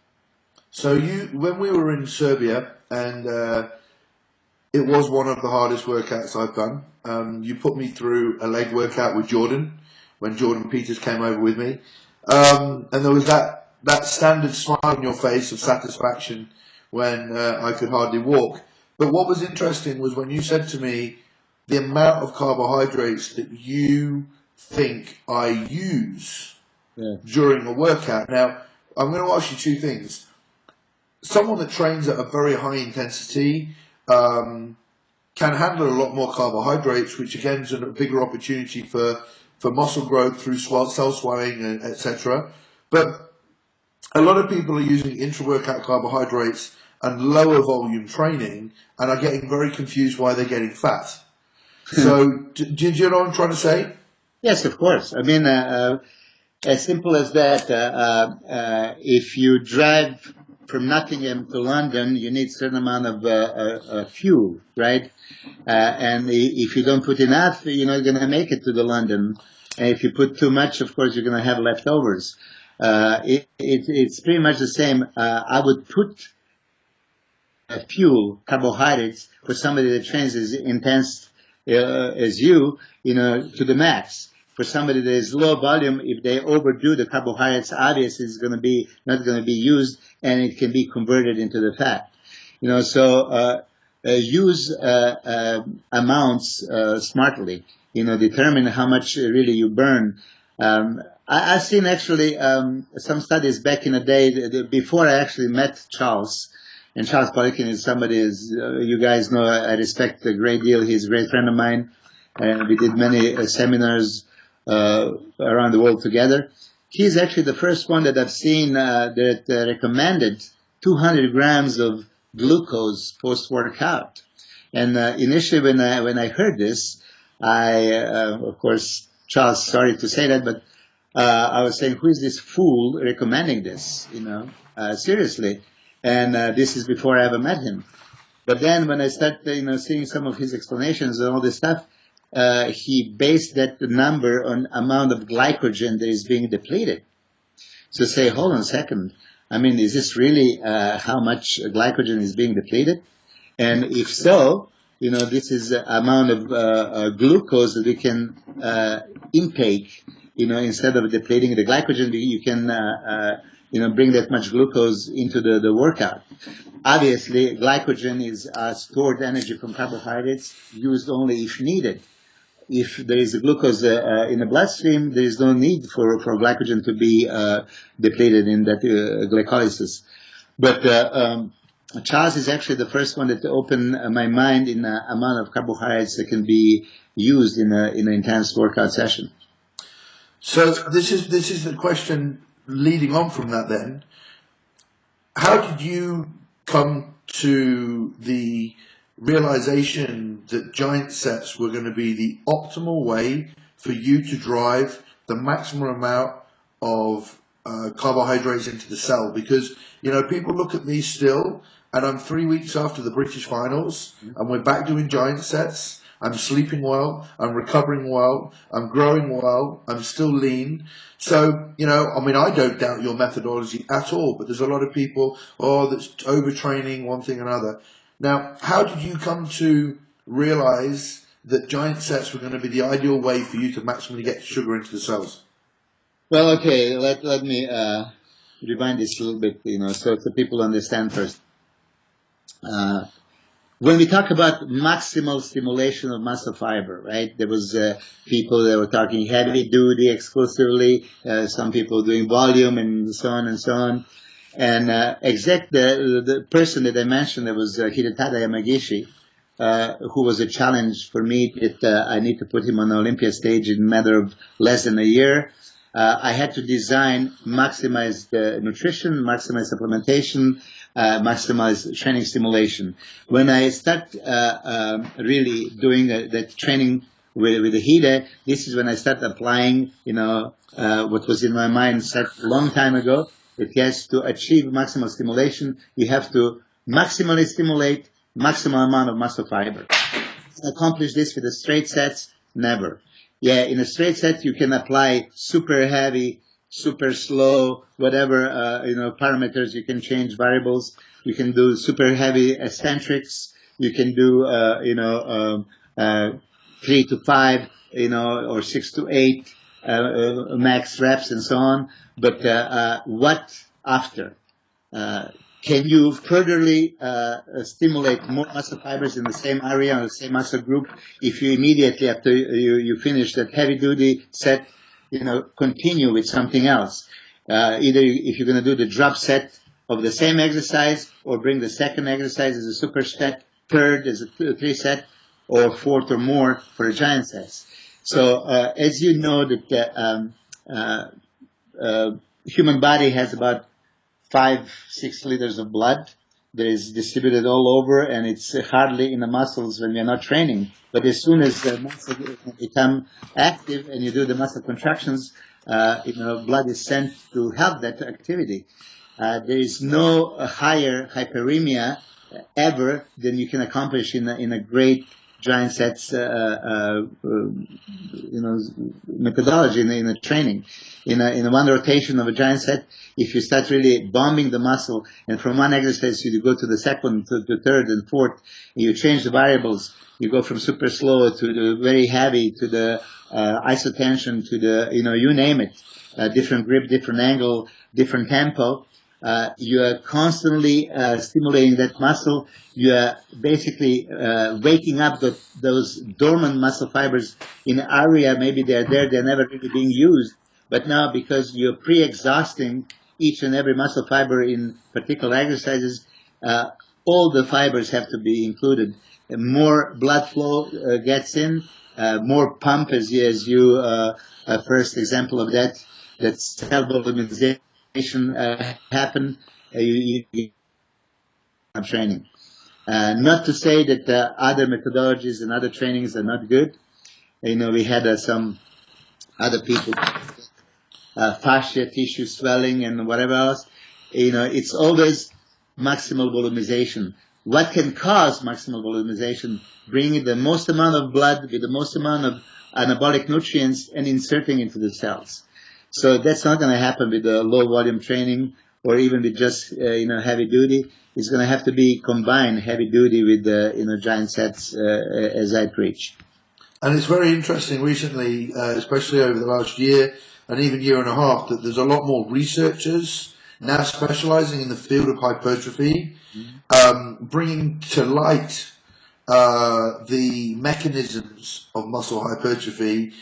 Speaker 1: So when we were in Serbia, and it was one of the hardest workouts I've done. You put me through a leg workout with Jordan, when Jordan Peters came over with me. And there was that standard smile on your face of satisfaction when I could hardly walk. But what was interesting was when you said to me the amount of carbohydrates that you think I use during a workout. Now, I'm going to ask you two things. Someone that trains at a very high intensity can handle a lot more carbohydrates, which again is a bigger opportunity for muscle growth through cell swelling, etc. But a lot of people are using intra-workout carbohydrates and lower volume training and are getting very confused why they're getting fat. So, do you know what I'm trying to say?
Speaker 2: Yes, of course. I mean, as simple as that. If you drive from Nottingham to London, you need a certain amount of fuel, right? And if you don't put enough, you're not going to make it to the London. And if you put too much, of course, you're going to have leftovers. It's pretty much the same. I would put fuel, carbohydrates, for somebody that trains as intense as you to the max. For somebody that is low volume, if they overdo the carbohydrates, obviously it's going to be not going to be used, and it can be converted into the fat. So use amounts smartly. Determine how much really you burn. I've seen actually some studies back in the day before I actually met Charles. And Charles Poliquin is somebody, as you guys know, I respect a great deal. He's a great friend of mine, and we did many seminars around the world together. He's actually the first one that I've seen that recommended 200 grams of glucose post-workout. And initially, when I heard this, of course, Charles, sorry to say that, but I was saying, who is this fool recommending this? Seriously. And this is before I ever met him. But then when I started, seeing some of his explanations and all this stuff, he based that number on amount of glycogen that is being depleted. So say, hold on a second. I mean, is this really how much glycogen is being depleted? And if so, this is the amount of glucose that we can intake. Instead of depleting the glycogen, you can bring that much glucose into the workout. Obviously, glycogen is stored energy from carbohydrates, used only if needed. If there is glucose in the bloodstream, there is no need for glycogen to be depleted in that glycolysis. But Charles is actually the first one that opened my mind in the amount of carbohydrates that can be used in an intense workout session.
Speaker 1: So this is the question leading on from that then. How did you come to the realization that giant sets were going to be the optimal way for you to drive the maximum amount of carbohydrates into the cell? Because, people look at me still, and I'm 3 weeks after the British finals, and we're back doing giant sets. I'm sleeping well, I'm recovering well, I'm growing well, I'm still lean. So, I don't doubt your methodology at all, but there's a lot of people, that's overtraining, one thing or another. Now, how did you come to realize that giant sets were going to be the ideal way for you to maximally get sugar into the cells?
Speaker 2: Well, okay, let me rewind this a little bit, so people understand first. When we talk about maximal stimulation of muscle fiber, right? There was people that were talking heavy duty exclusively, some people doing volume and so on and so on. And the person that I mentioned, that was Hidetada Yamagishi, who was a challenge for me. I need to put him on the Olympia stage in a matter of less than a year. I had to design maximize the nutrition, maximize supplementation, maximize training stimulation. When I start really doing the training with the HIDE, this is when I start applying, what was in my mind set a long time ago. It has to achieve maximal stimulation. You have to maximally stimulate maximum amount of muscle fiber. Accomplish this with the straight sets? Never. Yeah, in a straight set, you can apply super heavy, super slow, whatever, parameters. You can change variables. You can do super heavy eccentrics. You can do, 3 to 5, or 6 to 8, max reps and so on. But, what after? Can you furtherly stimulate more muscle fibers in the same area or the same muscle group if you immediately after you finish that heavy duty set, continue with something else? Either if you're going to do the drop set of the same exercise, or bring the second exercise as a super set, third as a 3 set, or fourth or more for a giant sets. So as you know that human body has about 5-6 liters of blood that is distributed all over, and it's hardly in the muscles when we are not training. But as soon as the muscles become active and you do the muscle contractions, blood is sent to help that activity. There is no higher hyperemia ever than you can accomplish in a great giant sets, methodology in a training. In a one rotation of a giant set, if you start really bombing the muscle, and from one exercise you go to the second, to the third and fourth, and you change the variables, you go from super slow to the very heavy, to the isotension, to the, you name it, different grip, different angle, different tempo. You are constantly stimulating that muscle. You are basically waking up those dormant muscle fibers in an area. Maybe they're there, they're never really being used. But now, because you're pre-exhausting each and every muscle fiber in particular exercises, all the fibers have to be included. And more blood flow gets in, more pump, as you first example of that cell volumization happen, you training. Not to say that other methodologies and other trainings are not good. We had some other people, fascia tissue swelling and whatever else. It's always maximal volumization. What can cause maximal volumization? Bringing the most amount of blood with the most amount of anabolic nutrients and inserting into the cells. So that's not going to happen with the low volume training or even with just, heavy duty. It's going to have to be combined heavy duty with the, giant sets, as I preach.
Speaker 1: And it's very interesting recently, especially over the last year and even year and a half, that there's a lot more researchers now specializing in the field of hypertrophy, bringing to light the mechanisms of muscle hypertrophy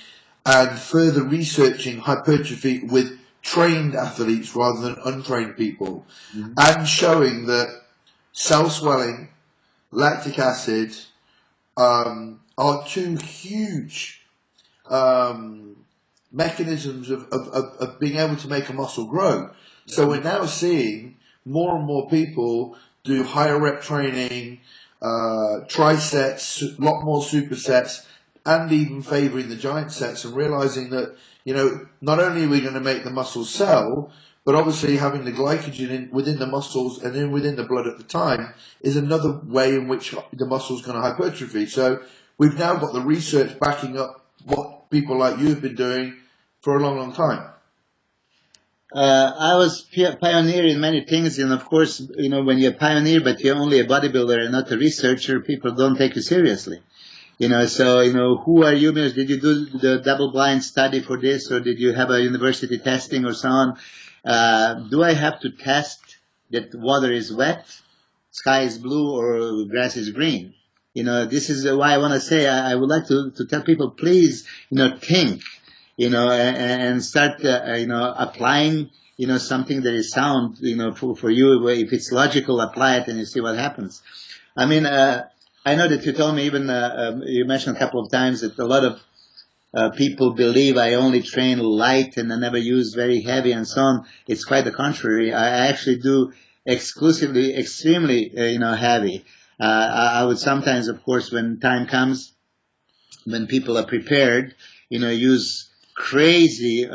Speaker 1: and further researching hypertrophy with trained athletes rather than untrained people, and showing that cell swelling, lactic acid are two huge mechanisms of being able to make a muscle grow. So we're now seeing more and more people do higher rep training, trisets, a lot more supersets, and even favouring the giant sets and realising that, not only are we going to make the muscles sell, but obviously having the glycogen within the muscles and then within the blood at the time is another way in which the muscle's going to hypertrophy. So we've now got the research backing up what people like you have been doing for a long, long time.
Speaker 2: I was pioneer in many things, and of course, when you're a pioneer, but you're only a bodybuilder and not a researcher, people don't take you seriously. So, who are you? Did you do the double-blind study for this, or did you have a university testing or so on? Do I have to test that water is wet, sky is blue, or grass is green? This is why I want to say I would like to tell people, please, think, and start, applying, something that is sound, for you. If it's logical, apply it and you see what happens. I mean, I know that you told me even, you mentioned a couple of times that a lot of people believe I only train light and I never use very heavy and so on. It's quite the contrary. I actually do exclusively, extremely, heavy. I would sometimes, of course, when time comes, when people are prepared, use crazy,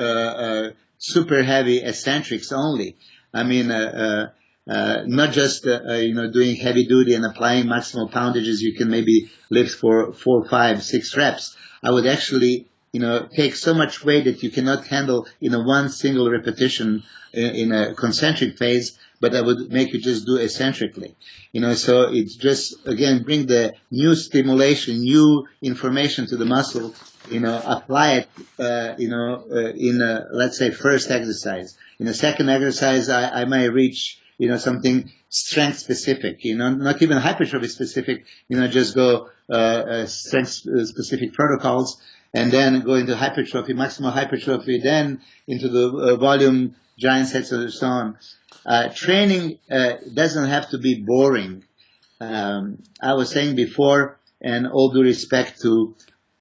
Speaker 2: super heavy eccentrics only. I mean, not just, doing heavy duty and applying maximal poundages you can maybe lift for 4, 5, 6 reps. I would actually, take so much weight that you cannot handle in a one single repetition in a concentric phase, but I would make you just do eccentrically. So it's just, again, bring the new stimulation, new information to the muscle, apply it, in a, let's say, first exercise. In a second exercise, I might reach, something strength specific, not even hypertrophy specific, just go, strength specific protocols, and then go into hypertrophy, maximal hypertrophy, then into the volume giant sets and so on. Training doesn't have to be boring. I was saying before, and all due respect to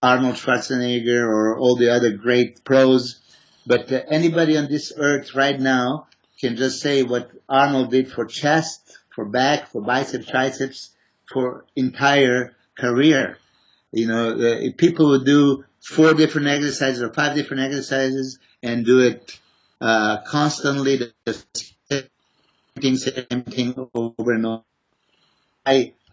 Speaker 2: Arnold Schwarzenegger or all the other great pros, but anybody on this earth right now can just say what Arnold did for chest, for back, for biceps, triceps, for entire career. If people would do 4 different exercises or 5 different exercises and do it constantly, the same thing over and over,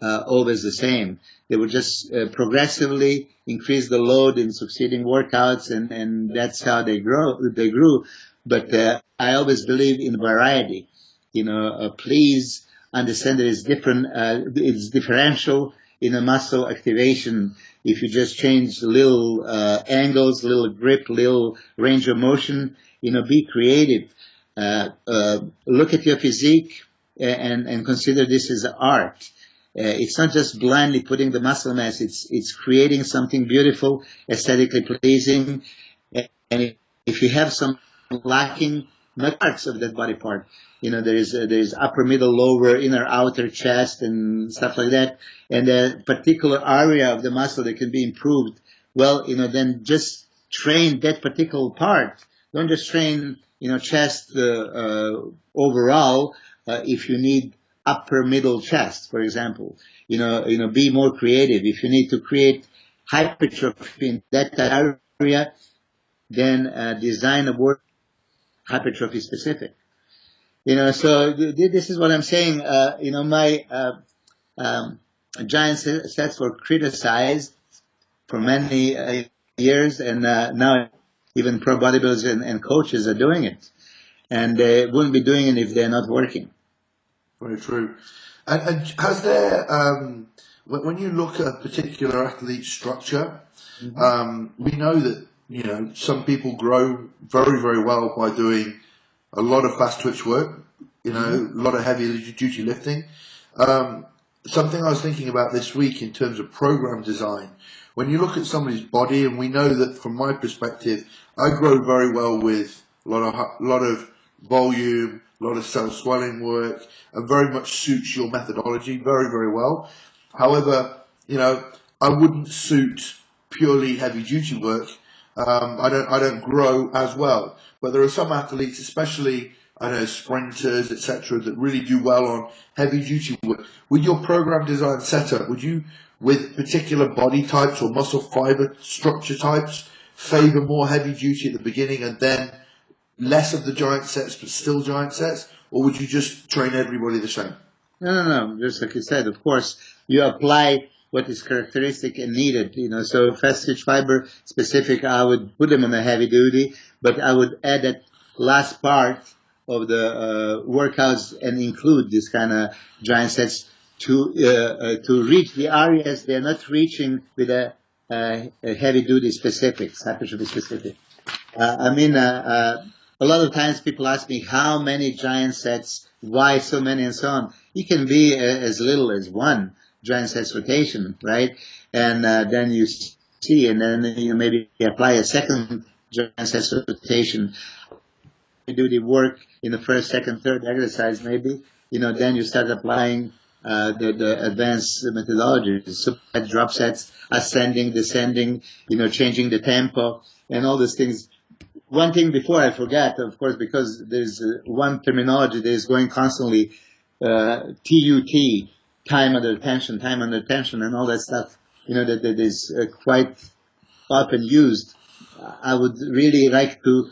Speaker 2: always the same. They would just progressively increase the load in succeeding workouts, and that's how they grew. But I always believe in variety. Please understand that it's different. It's differential in a muscle activation. If you just change little angles, little grip, little range of motion, be creative. Look at your physique and consider this as art. It's not just blindly putting the muscle mass. It's creating something beautiful, aesthetically pleasing. And if you have some lacking, not parts of that body part, there's upper, middle, lower, inner, outer, chest, and stuff like that, and a particular area of the muscle that can be improved. Well, then just train that particular part. Don't just train, chest overall. If you need upper, middle, chest, for example, be more creative. If you need to create hypertrophy in that area, then design a work hypertrophy specific. So this is what I'm saying. My giant sets were criticized for many years, and now even pro bodybuilders and coaches are doing it, and they wouldn't be doing it if they're not working.
Speaker 1: Very true. And has there, when you look at a particular athlete's structure, we know that some people grow very, very well by doing a lot of fast twitch work, a lot of heavy duty lifting. Something I was thinking about this week in terms of program design, when you look at somebody's body, and we know that from my perspective, I grow very well with a lot of volume, a lot of cell swelling work, and very much suits your methodology very, very well. However, I wouldn't suit purely heavy duty work. I don't grow as well. But there are some athletes, especially sprinters, etc., that really do well on heavy duty work. With your program design setup, would you, with particular body types or muscle fiber structure types, favor more heavy duty at the beginning and then less of the giant sets but still giant sets, or would you just train everybody the same?
Speaker 2: No. Just like you said, of course, you apply what is characteristic and needed. So fast twitch fiber specific, I would put them on a heavy duty, but I would add that last part of the workouts and include this kind of giant sets to reach the areas they're not reaching with a heavy duty specifics, hypertrophy specific. A lot of times people ask me how many giant sets, why so many, and so on. It can be as little as one giant sets rotation, right? And then you see, and then you maybe apply a second giant sets rotation. You do the work in the first, second, third exercise, maybe. Then you start applying the advanced methodologies, so drop sets, ascending, descending, changing the tempo, and all these things. One thing before I forget, of course, because there's one terminology that is going constantly, TUT, time under tension, and all that stuff, that is quite often used. I would really like to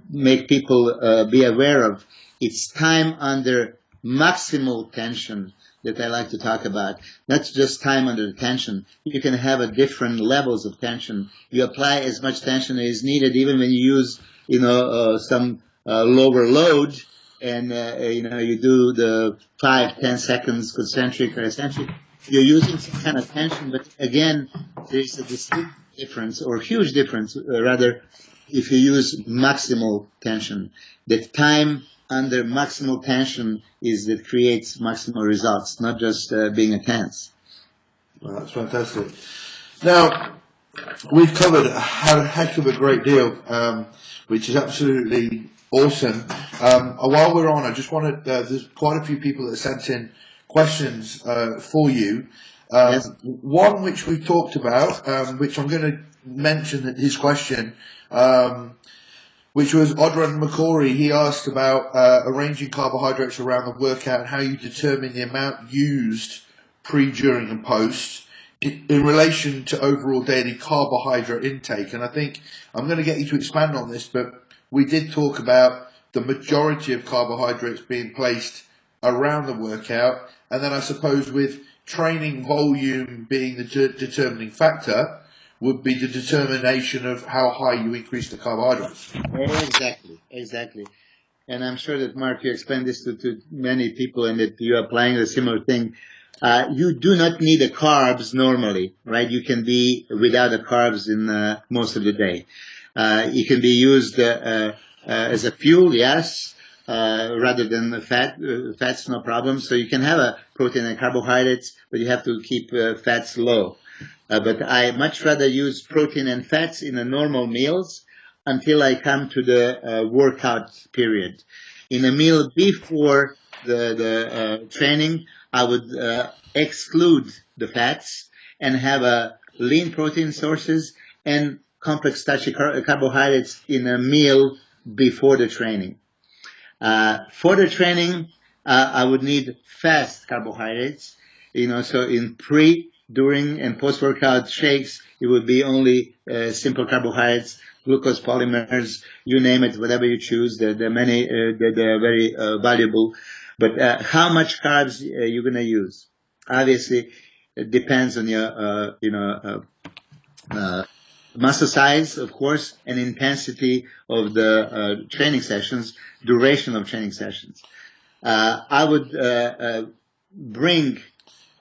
Speaker 2: make people be aware of. It's time under maximal tension that I like to talk about. Not just time under tension. You can have different levels of tension. You apply as much tension as needed, even when you use, some lower load, and you do the 5-10 seconds concentric or eccentric. You're using some kind of tension, but again, there's a distinct difference, or huge difference, rather, if you use maximal tension. The time under maximal tension is that creates maximal results, not just being intense.
Speaker 1: Well, that's fantastic. Now, we've covered a heck of a great deal, which is absolutely awesome. While we're on, I just wanted, there's quite a few people that sent in questions for you.
Speaker 2: Yes.
Speaker 1: One which we've talked about, which I'm going to mention his question, which was Odran McCory. He asked about arranging carbohydrates around the workout and how you determine the amount used pre, during and post in relation to overall daily carbohydrate intake. And I think I'm going to get you to expand on this, but we did talk about the majority of carbohydrates being placed around the workout, and then I suppose with training volume being the determining factor, would be the determination of how high you increase the carbohydrates.
Speaker 2: Exactly. And I'm sure that, Mark, you explained this to many people and that you're applying a similar thing. You do not need the carbs normally, right? You can be without the carbs in most of the day. It can be used as a fuel, yes, rather than fats, no problem. So you can have a protein and carbohydrates, but you have to keep fats low. But I much rather use protein and fats in the normal meals until I come to the workout period. In a meal before the training, I would exclude the fats and have lean protein sources and complex starchy carbohydrates in a meal before the training. For the training, I would need fast carbohydrates, so in pre, during, and post-workout shakes, it would be only simple carbohydrates, glucose polymers, you name it, whatever you choose. There are many that are very valuable. But how much carbs you're going to use? Obviously, it depends on your, muscle size, of course, and intensity of the training sessions, duration of training sessions. I would bring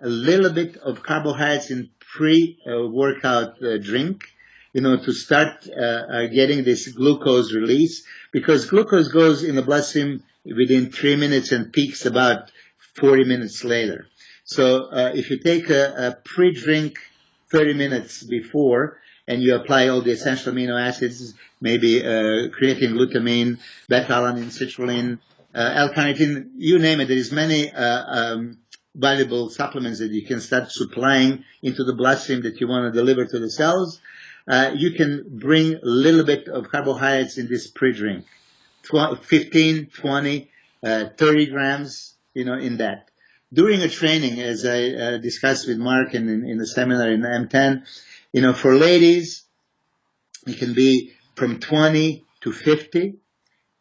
Speaker 2: a little bit of carbohydrates in pre-workout drink, to start getting this glucose release, because glucose goes in the bloodstream within 3 minutes and peaks about 40 minutes later. So if you take a pre-drink 30 minutes before and you apply all the essential amino acids, maybe creatine, glutamine, beta-alanine, citrulline, L-carnitine, you name it, there is many valuable supplements that you can start supplying into the bloodstream that you want to deliver to the cells. You can bring a little bit of carbohydrates in this pre-drink, 15, 20, 30 grams, in that. During a training, as I discussed with Mark in the seminar in M10, for ladies, it can be from 20 to 50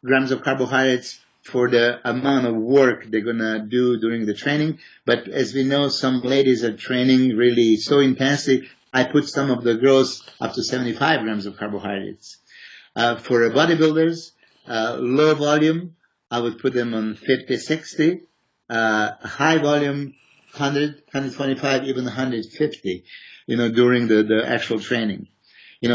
Speaker 2: grams of carbohydrates for the amount of work they're going to do during the training. But as we know, some ladies are training really so intensely, I put some of the girls up to 75 grams of carbohydrates. For bodybuilders, low volume, I would put them on 50, 60. High volume, 100, 125, even 150, during the actual training.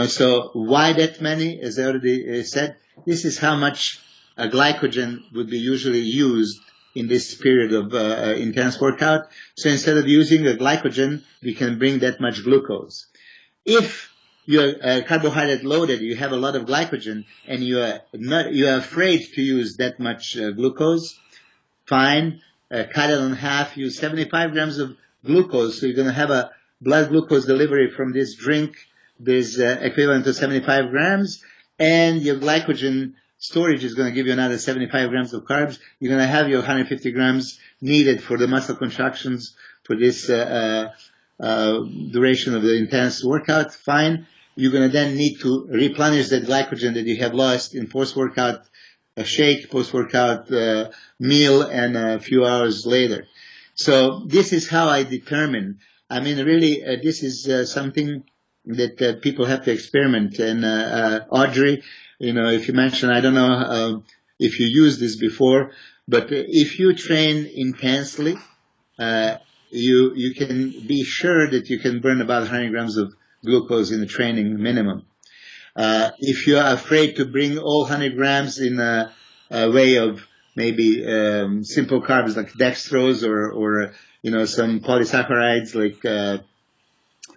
Speaker 2: So why that many? As I already said, this is how much glycogen would be usually used in this period of intense workout. So instead of using a glycogen, we can bring that much glucose. If you're carbohydrate loaded, you have a lot of glycogen, and you're afraid to use that much glucose, fine, cut it in half, use 75 grams of glucose, so you're going to have a blood glucose delivery from this drink, this equivalent to 75 grams, and your glycogen storage is going to give you another 75 grams of carbs. You're going to have your 150 grams needed for the muscle contractions for this duration of the intense workout, fine. You're going to then need to replenish that glycogen that you have lost in post-workout shake, post-workout meal, and a few hours later. So this is how I determine. I mean, really, this is something that people have to experiment. And Audrey, if you mention, I don't know if you used this before, but if you train intensely, you can be sure that you can burn about 100 grams of glucose in the training minimum. If you are afraid to bring all 100 grams in a way of maybe simple carbs like dextrose or some polysaccharides like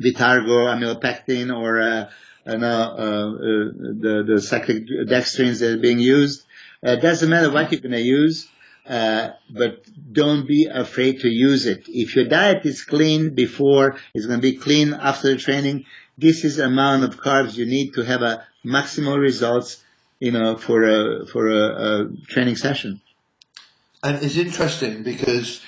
Speaker 2: Vitargo, amylopectin, or the cyclic dextrins that are being used. It doesn't matter what you're going to use, but don't be afraid to use it. If your diet is clean before, it's going to be clean after the training. This is the amount of carbs you need to have a maximal results, for a training session.
Speaker 1: And it's interesting because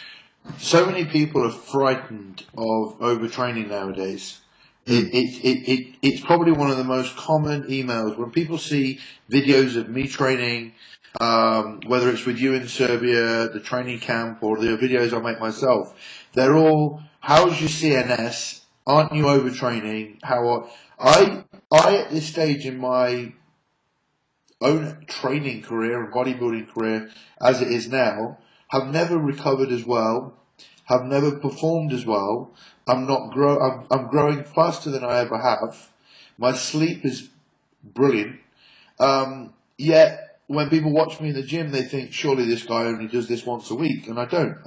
Speaker 1: so many people are frightened of overtraining nowadays. It's probably one of the most common emails when people see videos of me training, whether it's with you in Serbia, the training camp, or the videos I make myself. They're all, how's your CNS? Aren't you overtraining? I at this stage in my own training career and bodybuilding career as it is now, have never recovered as well, have never performed as well. I'm growing faster than I ever have. My sleep is brilliant. Yet when people watch me in the gym, they think surely this guy only does this once a week, and I don't.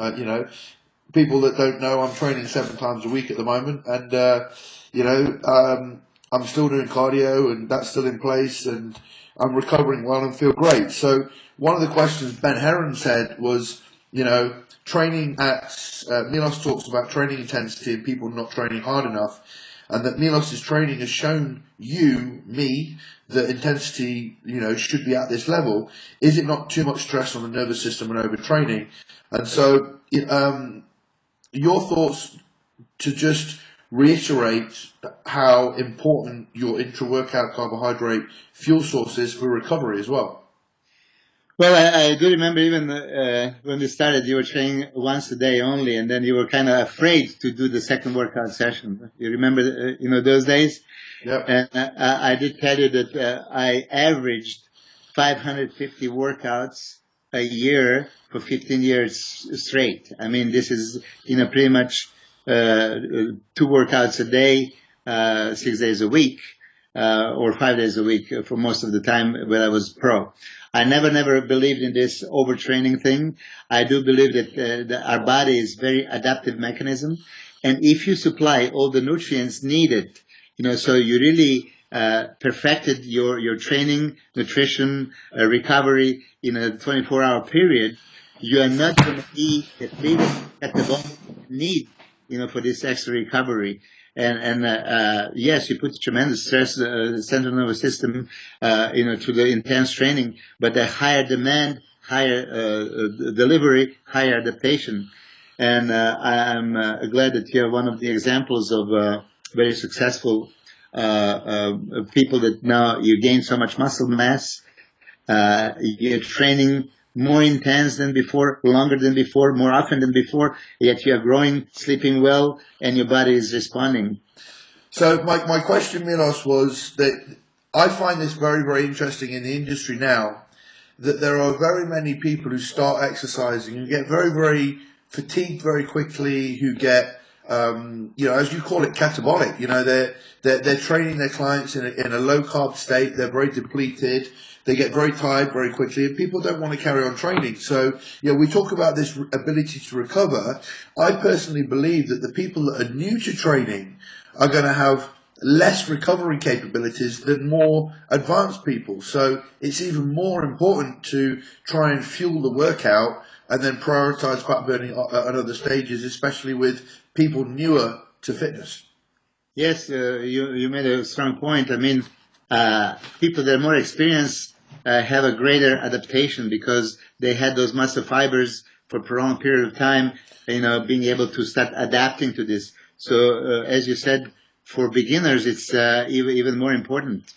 Speaker 1: People that don't know, I'm training 7 times a week at the moment, and I'm still doing cardio, and that's still in place, and I'm recovering well and feel great. So one of the questions Ben Heron said was, training at Milos talks about training intensity and people not training hard enough, and that Milos's training has shown me, that intensity, should be at this level. Is it not too much stress on the nervous system and overtraining? And so, your thoughts to just reiterate how important your intra-workout carbohydrate fuel source is for recovery as well.
Speaker 2: Well, I do remember even when we started, you were training once a day only, and then you were kind of afraid to do the second workout session. You remember, those days?
Speaker 1: Yep.
Speaker 2: And I did tell you that I averaged 550 workouts a year for 15 years straight. I mean, this is, pretty much 2 workouts a day, 6 days a week, or 5 days a week for most of the time when I was pro. I never believed in this overtraining thing. I do believe that our body is very adaptive mechanism, and if you supply all the nutrients needed, so you really perfected your training, nutrition, recovery in a 24-hour period, you are not going to be the catabolic need, for this extra recovery. And yes, you put tremendous stress, central nervous system, to the intense training, but the higher demand, higher delivery, higher adaptation. And I'm glad that you're one of the examples of very successful people that now you gain so much muscle mass, you're training more intense than before, longer than before, more often than before, yet you are growing, sleeping well, and your body is responding.
Speaker 1: So my question, Milos, was that I find this very, very interesting in the industry now, that there are very many people who start exercising and get very, very fatigued very quickly, who get, as you call it, catabolic. They're training their clients in a low carb state. They're very depleted. They get very tired very quickly, and people don't want to carry on training. So, we talk about this ability to recover. I personally believe that the people that are new to training are going to have less recovery capabilities than more advanced people. So it's even more important to try and fuel the workout and then prioritize fat burning at other stages, especially with people newer to fitness.
Speaker 2: Yes, you made a strong point. I mean, people that are more experienced have a greater adaptation because they had those muscle fibers for a prolonged period of time, being able to start adapting to this. So, as you said, for beginners, it's even more important.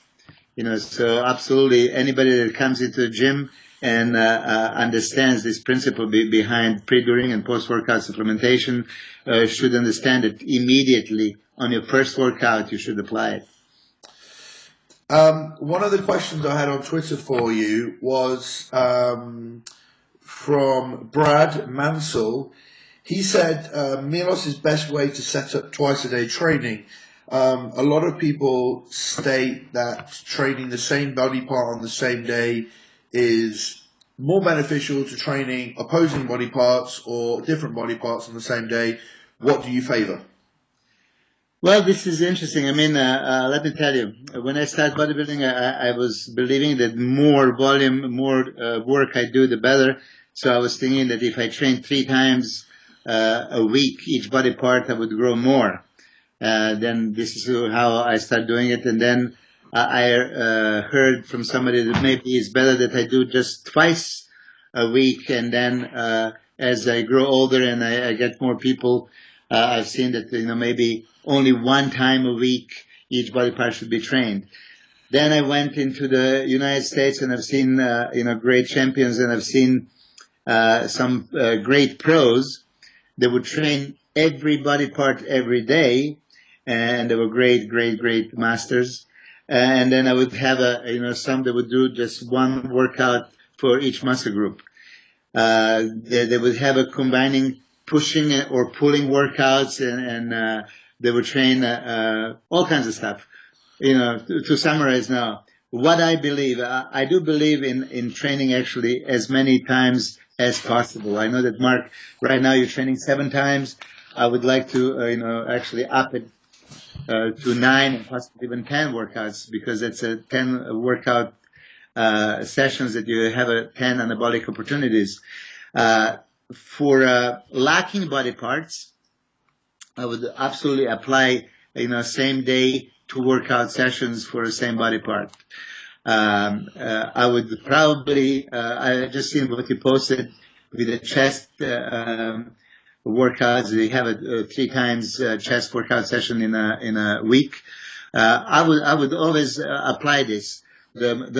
Speaker 2: So absolutely anybody that comes into the gym and understands this principle behind pre, during, and post-workout supplementation should understand it immediately on your first workout. You should apply it.
Speaker 1: One of the questions I had on Twitter for you was from Brad Mansell. He said Milos' best way to set up twice-a-day training. A lot of people state that training the same body part on the same day is more beneficial to training opposing body parts or different body parts on the same day. What do you favor?
Speaker 2: Well, this is interesting. I mean, let me tell you, when I started bodybuilding, I was believing that more volume, more work I do, the better. So I was thinking that if I trained 3 times a week, each body part, I would grow more. Then this is how I started doing it. And then I heard from somebody that maybe it's better that I do just twice a week. And then as I grow older and I get more people, I've seen that, maybe only 1 time a week each body part should be trained. Then I went into the United States and I've seen, great champions, and I've seen some great pros that would train every body part every day. And they were great masters. And then I would have some that would do just 1 workout for each muscle group. They would have a combining pushing or pulling workouts, and they would train all kinds of stuff. To summarize now, what I believe, I do believe in training actually as many times as possible. I know that, Mark, right now you're training 7 times. I would like to, actually up it to 9 and possibly even 10 workouts, because it's a 10 workout sessions that you have 10 anabolic opportunities. For lacking body parts, I would absolutely apply, same day 2 workout sessions for the same body part. I would probably, I just seen what you posted with the chest workouts. They have a 3 times chest workout session in a week. I would always apply this. The